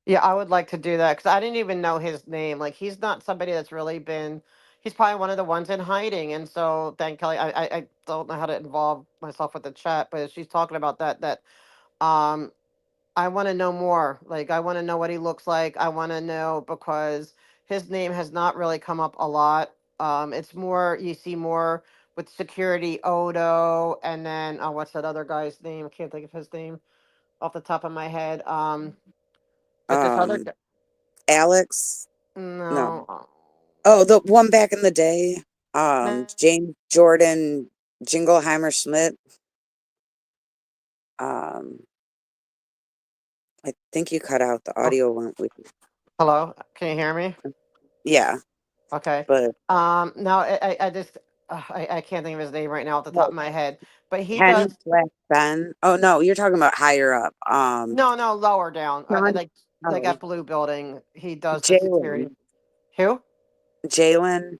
Yeah, I would like to do that because I didn't even know his name. Like, he's not somebody that's really been. He's probably one of the ones in hiding, and so thank Kelly. I don't know how to involve myself with the chat, but she's talking about that. Um, I want to know more. Like, I want to know what he looks like. I want to know because his name has not really come up a lot. It's more you see more with security Odo, and then what's that other guy's name? I can't think of his name off the top of my head. But this other Um, guy. Alex, no. No. Oh, the one back in the day, No. James Jordan Jingleheimer Schmidt. Um, I think you cut out the Oh, audio went with you. hello. Can you hear me? Yeah, Okay. but No, I just I can't think of his name right now off the top like of my head. But he Ken does. slash Ben. Oh no, you're talking about higher up. No, no, lower down. John, Like oh, that blue building. He does the security. Jalen. Who? Jalen.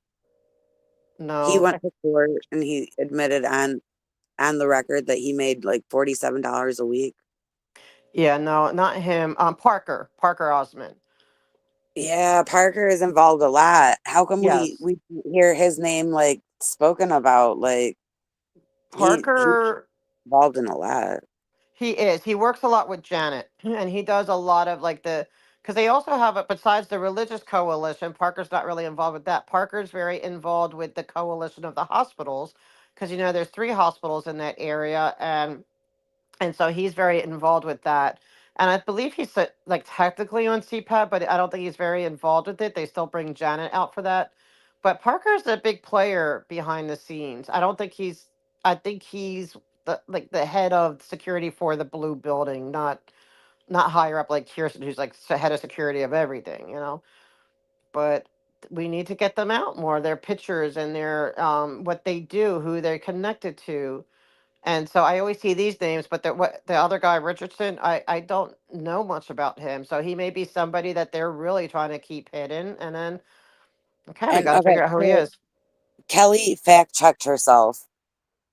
He No. went to court and he admitted on the record that he made like $47 a week. Yeah, no, not him. Parker. Parker Osmond. Yeah, Parker is involved a lot. How come Yes. we hear his name like spoken about? Like he's Parker. involved in a lot. He is. He works a lot with Janet, and he does a lot of like because they also have it besides the religious coalition. Parker's not really involved with that. Parker's very involved with the coalition of the hospitals, because there's three hospitals in that area, and so he's very involved with that. And I believe he's like technically on CPAP, but I don't think he's very involved with it. They still bring Janet out for that. But Parker's a big player behind the scenes. I don't think he's. I think he's the head of security for the blue building, not higher up like Kirsten, who's like head of security of everything, you know. But we need to get them out more. Their pictures and their what they do, who they're connected to. And so I always see these names, but the other guy Richardson, I don't know much about him. So he may be somebody that they're really trying to keep hidden. And then okay, we And got to okay, figure out who he so is. Kelly fact checked herself,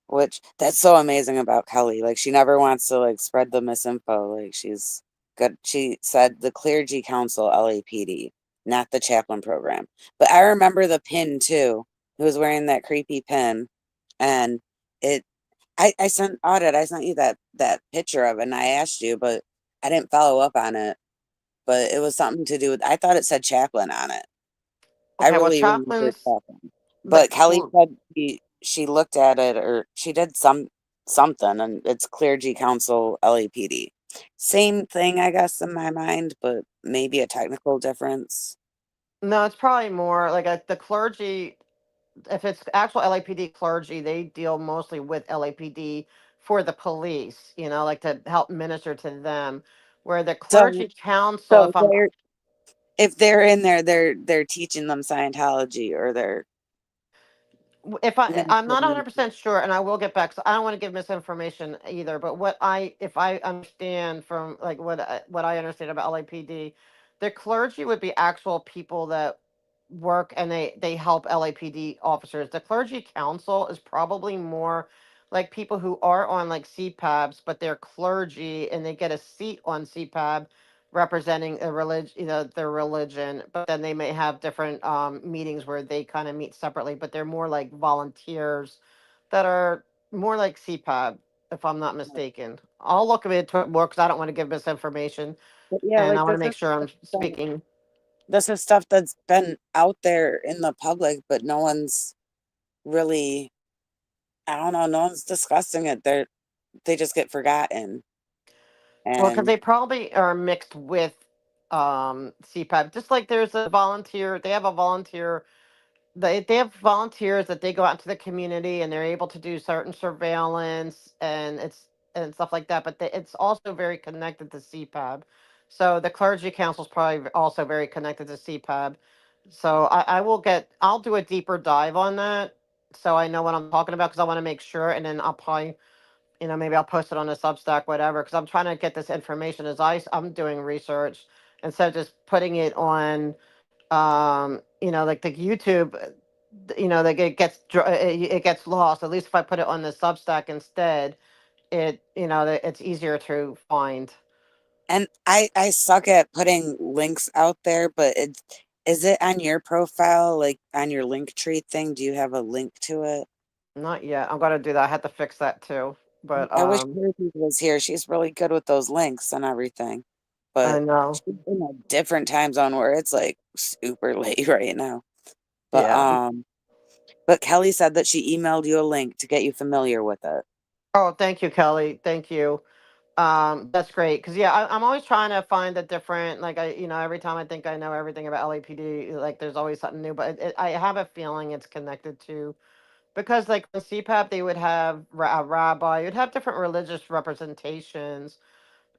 which that's so amazing about Kelly. Like she never wants to like spread the misinfo. Like she's good. She said the Clergy Council LAPD, not the chaplain program. But I remember the pin too. Who was wearing that creepy pin, and it. I sent Audit. I sent you that picture of it, and I asked you, but I didn't follow up on it. But it was something to do with. I thought it said chaplain on it. I Okay, well, really remember chaplains, chaplain. the But Kelly said she looked at it or she did something and it's Clergy Council LAPD. Same thing, I guess, in my mind, but maybe a technical difference. no, it's probably more like the clergy. If it's actual LAPD clergy, they deal mostly with LAPD for the police, you know, like to help minister to them. Where the So clergy council, so if I'm they're in there, they're teaching them Scientology or they're I'm not ministering. 100% sure, and I will get back. So I don't want to give misinformation either. But what I, if I understand from like what I understand about LAPD, the clergy would be actual people that work and they help LAPD officers. The clergy council is probably more like people who are on like CPABs, but they're clergy and they get a seat on CPAB representing a religion, you know, their religion, but then they may have different meetings where they kind of meet separately, but they're more like volunteers that are more like CPAB, if I'm not mistaken. I'll look into it more because I don't want to give misinformation But yeah, and I like want to make sure I'm speaking. this is stuff that's been out there in the public, but no one's really I don't know, no one's discussing it. They just get forgotten. Well, because And they probably are mixed with CPAB, just like there's a volunteer, they have a volunteer they have volunteers that they go out into the community and they're able to do certain surveillance and stuff like that. But it's also very connected to CPAB. So the clergy council is probably also very connected to CPAB. So I'll do a deeper dive on that so I know what I'm talking about because I want to make sure, and then I'll probably maybe I'll post it on a Substack, whatever, because I'm trying to get this information as I'm doing research instead of just putting it on like the YouTube, like it gets lost. At least if I put it on the Substack instead, it's easier to find. I suck at putting links out there, but is it on your profile, like on your link tree thing? Do you have a link to it? Not yet. I'm gonna do that. I had to fix that too. But I wish Ruthie was here. She's really good with those links and everything. I But know. she's in a different time zone where it's like super late right now. But Yeah. but Kelly said that she emailed you a link to get you familiar with it. Oh, thank you, Kelly. Thank you. That's great because yeah, I'm always trying to find a different like every time I think I know everything about LAPD, like there's always something new. But I have a feeling it's connected to because like in CPAP they would have a rabbi, you'd have different religious representations,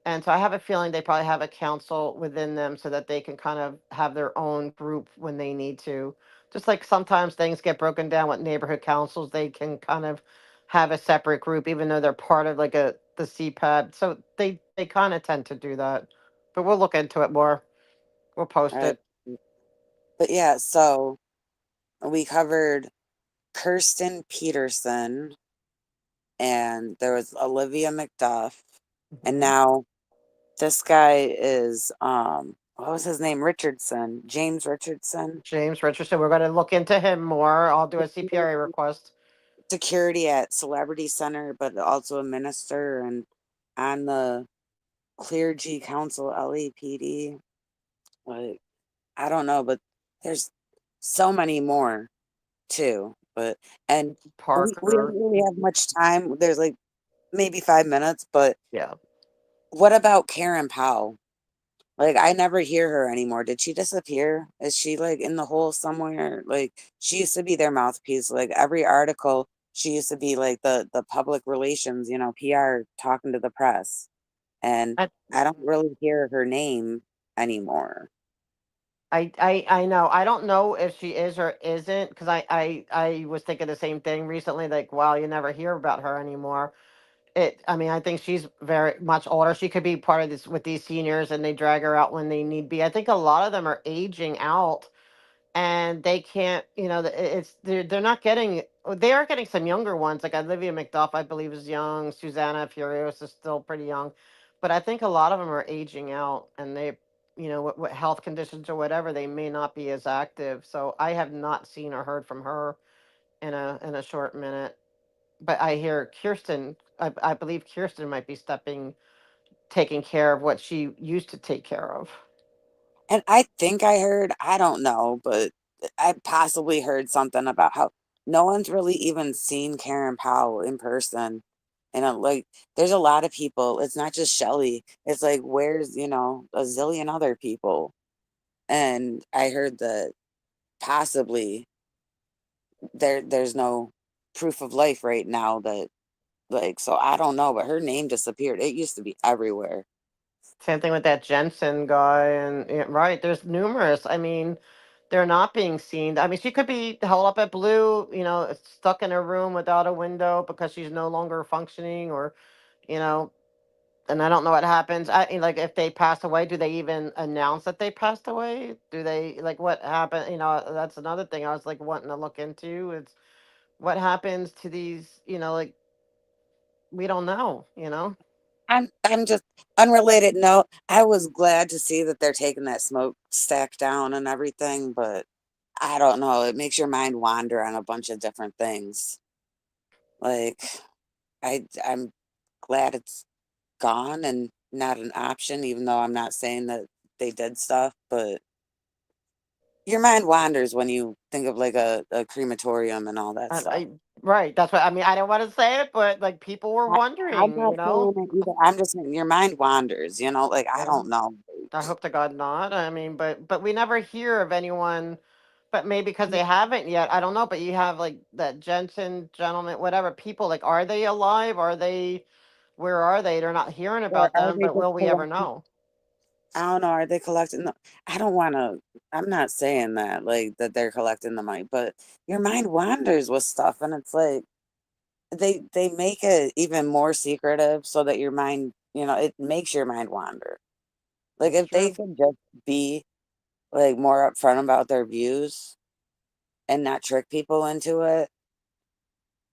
and so I have a feeling they probably have a council within them so that they can kind of have their own group when they need to. Just like sometimes things get broken down with neighborhood councils, they can kind of have a separate group even though they're part of like the CPAP. So they kind of tend to do that. But we'll look into it more. We'll post Right. it. But yeah, so we covered Kirsten Peterson and there was Olivia McDuff. And Hmm. now this guy is what was his name? Richardson. James Richardson. James Richardson, we're going to look into him more. I'll do a CPRA request. Security at Celebrity Center, but also a minister and on the Clergy Council LAPD. Like I don't know, but there's so many more too. But and we don't Parker. really have much time. There's like maybe 5 minutes, but Yeah. what about Karen Powell? Like I never hear her anymore. Did she disappear? Is she like in the hole somewhere? Like she used to be their mouthpiece. Like every article she used to be like the public relations, PR, talking to the press, and I, I don't really hear her name anymore. I know. I don't know if she is or isn't because I was thinking the same thing recently. Like, wow, you never hear about her anymore. I mean, I think she's very much older. She could be part of this with these seniors, and they drag her out when they need be. I think a lot of them are aging out and they can't, they're not getting, they are getting some younger ones like Olivia McDuff, I believe, is young. Susanna Furios is still pretty young, but I think a lot of them are aging out, and they, what health conditions or whatever, they may not be as active. So I have not seen or heard from her in a short minute. But I hear Kirsten, I believe Kirsten might be taking care of what she used to take care of. And I think I heard, I don't know, but I possibly heard something about how no one's really even seen Karen Powell in person. And like, there's a lot of people. It's not just Shelly. It's like, where's, a zillion other people. And I heard that possibly there's no proof of life right now that, like, so I don't know, but her name disappeared. It used to be everywhere. Same thing with that Jensen guy, and yeah, right, there's numerous. I mean, they're not being seen. I mean, she could be held up at Blue, stuck in her room without a window because she's no longer functioning, or you know, and I don't know what happens. Like if they pass away, do they even announce that they passed away? Do they like what happened? That's another thing I was like wanting to look into. It's what happens to these. Like we don't know. I'm just unrelated. No, I was glad to see that they're taking that smokestack down and everything, but I don't know. It makes your mind wander on a bunch of different things. Like I'm glad it's gone and not an option, even though I'm not saying that they did stuff, but your mind wanders when you think of like a crematorium and all that stuff. I right. That's what I mean. I don't want to say it, but like people were I, I'm wondering. not saying it either. I'm just saying your mind wanders, like I Yeah. don't know. I hope to God not. I mean, but we never hear of anyone. But maybe because they haven't yet. I don't know. But you have like that Jensen gentleman, whatever. People like, are they alive? Are they? Where are they? They're not hearing Or about are them. they But just will we ever collecting? know? I don't know. Are they collecting the? I don't want to. I'm not saying that like that they're collecting the money, but your mind wanders with stuff, and it's like they make it even more secretive so that your mind, it makes your mind wander. Like It's if they true. could just be like more upfront about their views and not trick people into it,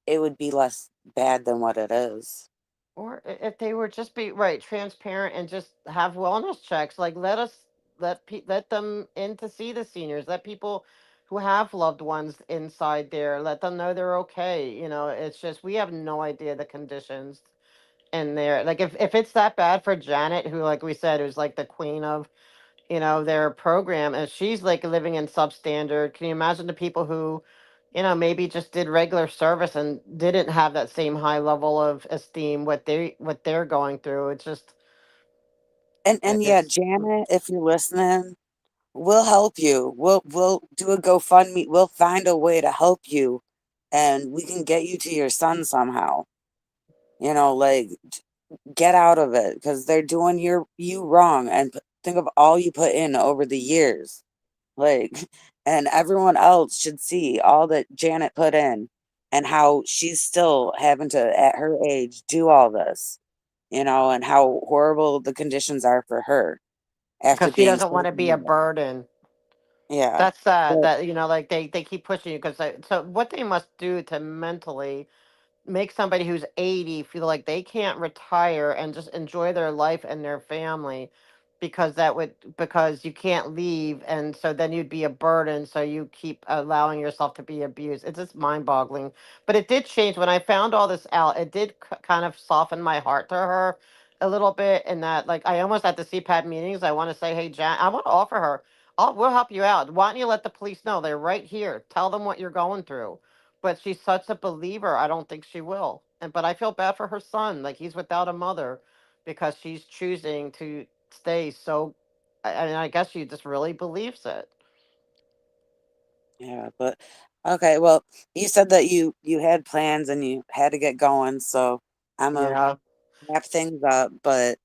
it would be less bad than what it is. Or if they were just be right, transparent, and just have wellness checks, like let them in to see the seniors, let people who have loved ones inside there, let them know they're okay. It's just we have no idea the conditions in there. Like if it's that bad for Janet, who like we said is like the queen of their program, and she's like living in substandard. Can you imagine the people who, maybe just did regular service and didn't have that same high level of esteem, what they're going through? It's just And yeah, it's Janet, if you're listening, we'll help you. We'll do a GoFundMe. We'll find a way to help you, and we can get you to your son somehow. Like get out of it because they're doing you wrong. And think of all you put in over the years, like, and everyone else should see all that Janet put in and how she's still having to, at her age, do all this. And how horrible the conditions are for her after because she being doesn't so want to be a young. burden. Yeah. That's sad But that like they keep pushing you, because so what they must do to mentally make somebody who's 80 feel like they can't retire and just enjoy their life and their family, because you can't leave, and so then you'd be a burden, so you keep allowing yourself to be abused. It's just mind-boggling. But it did change when I found all this out. It did kind of soften my heart to her a little bit, in that like I almost at the CPAD meetings I want to say, hey Jan, I want to offer her, we'll help you out. Why don't you let the police know they're right here, tell them what you're going through. But she's such a believer. I don't think she will. But I feel bad for her son. Like he's without a mother because she's choosing to stay so. I guess she just really believes it. yeah, but Okay, well, you said that you had plans and you had to get going, so I'm gonna Yeah. wrap things up. But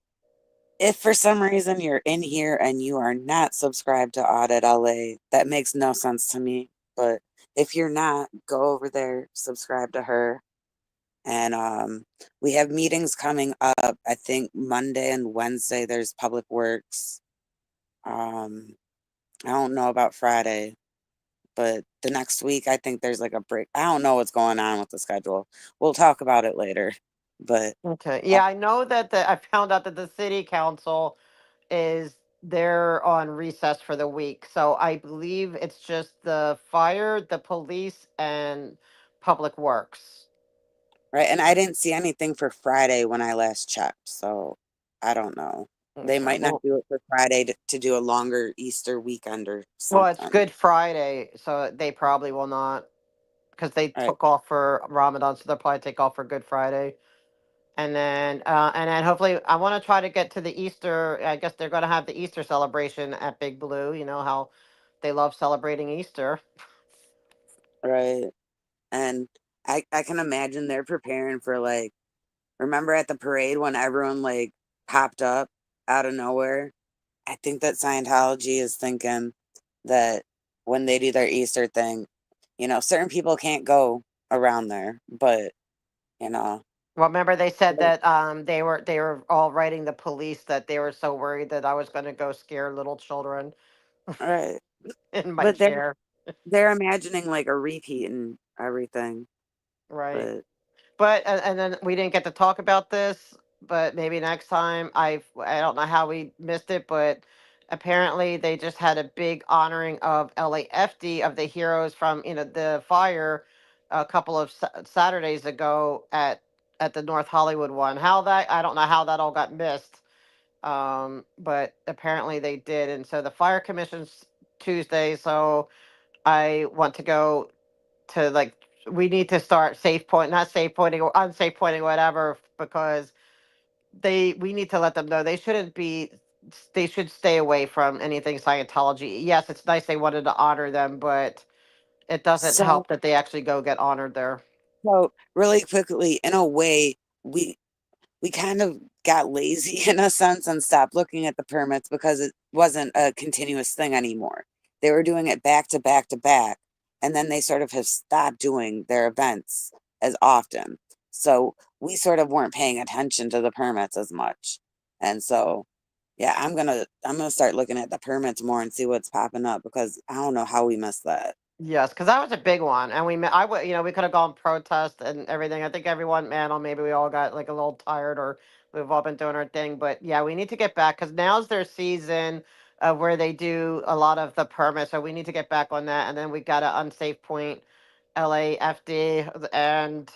if for some reason you're in here and you are not subscribed to Audit LA, that makes no sense to me. But if you're not, go over there, subscribe to her. And we have meetings coming up. I think Monday and Wednesday there's Public Works. Um, I don't know about Friday, but the next week I think there's like a break. I don't know what's going on with the schedule. We'll talk about it later. But Okay. uh, Yeah, I know that I found out that the city council is they're on recess for the week. So I believe it's just the fire, the police, and public works. right, and I didn't see anything for Friday when I last checked, so I don't know. They Okay. might not do it for Friday to do a longer Easter weekend or Well, it's something. Good Friday, so they probably will not because they All right, took off for Ramadan, so they'll probably take off for Good Friday. And then hopefully I want to try to get to the Easter. I guess they're going to have the Easter celebration at Big Blue. You know how they love celebrating Easter. right. And I can imagine they're preparing for like, remember at the parade when everyone like popped up out of nowhere? I think that Scientology is thinking that when they do their Easter thing, certain people can't go around there, but you know, Well, remember they said that they were all writing the police that they were so worried that I was going to go scare little children all right. in my But chair. they're imagining like a repeat and everything. Right. But But and then we didn't get to talk about this, but maybe next time. I don't know how we missed it, but apparently they just had a big honoring of LAFD of the heroes from the fire a couple of Saturdays ago at the North Hollywood one. How that I don't know how that all got missed. But apparently they did, and so the fire commission's Tuesday. So I want to go to like we need to start safe point, not safe pointing or unsafe pointing, whatever, because we need to let them know they should stay away from anything Scientology. Yes, it's nice they wanted to honor them, but it doesn't so help that they actually go get honored there. so really quickly, in a way, we kind of got lazy in a sense and stopped looking at the permits because it wasn't a continuous thing anymore. They were doing it back to back to back, and then they sort of have stopped doing their events as often. So we sort of weren't paying attention to the permits as much. And so yeah, I'm gonna start looking at the permits more and see what's popping up because I don't know how we missed that. Yes, because that was a big one, and I would, we could have gone protest and everything. I think everyone, man, or maybe we all got like a little tired, or we've all been doing our thing. But yeah, we need to get back because now's their season of where they do a lot of the permits. So we need to get back on that, and then we got an unsafe point, LAFD and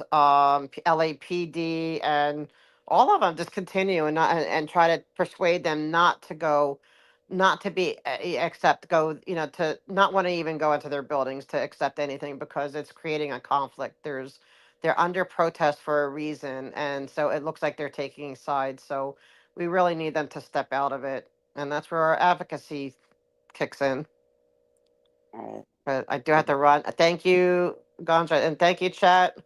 LAPD, and all of them just continue and try to persuade them not to go, not to be accept go to not want to even go into their buildings to accept anything because it's creating a conflict. They're under protest for a reason, and so it looks like they're taking sides. So we really need them to step out of it, and that's where our advocacy kicks in. All But I do have to run. Thank you, Ganja, and thank you, chat.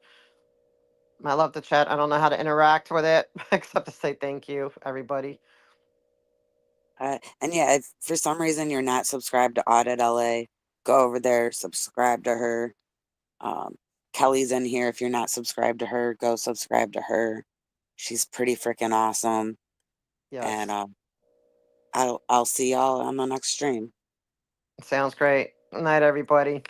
I love the chat. I don't know how to interact with it except to say thank you, everybody. right. And yeah, if for some reason you're not subscribed to Audit LA, go over there, subscribe to her. Um, Kelly's in here. If you're not subscribed to her, go subscribe to her. She's pretty freaking awesome. And Yes, I'll see y'all on the next stream. sounds great. Good night, everybody.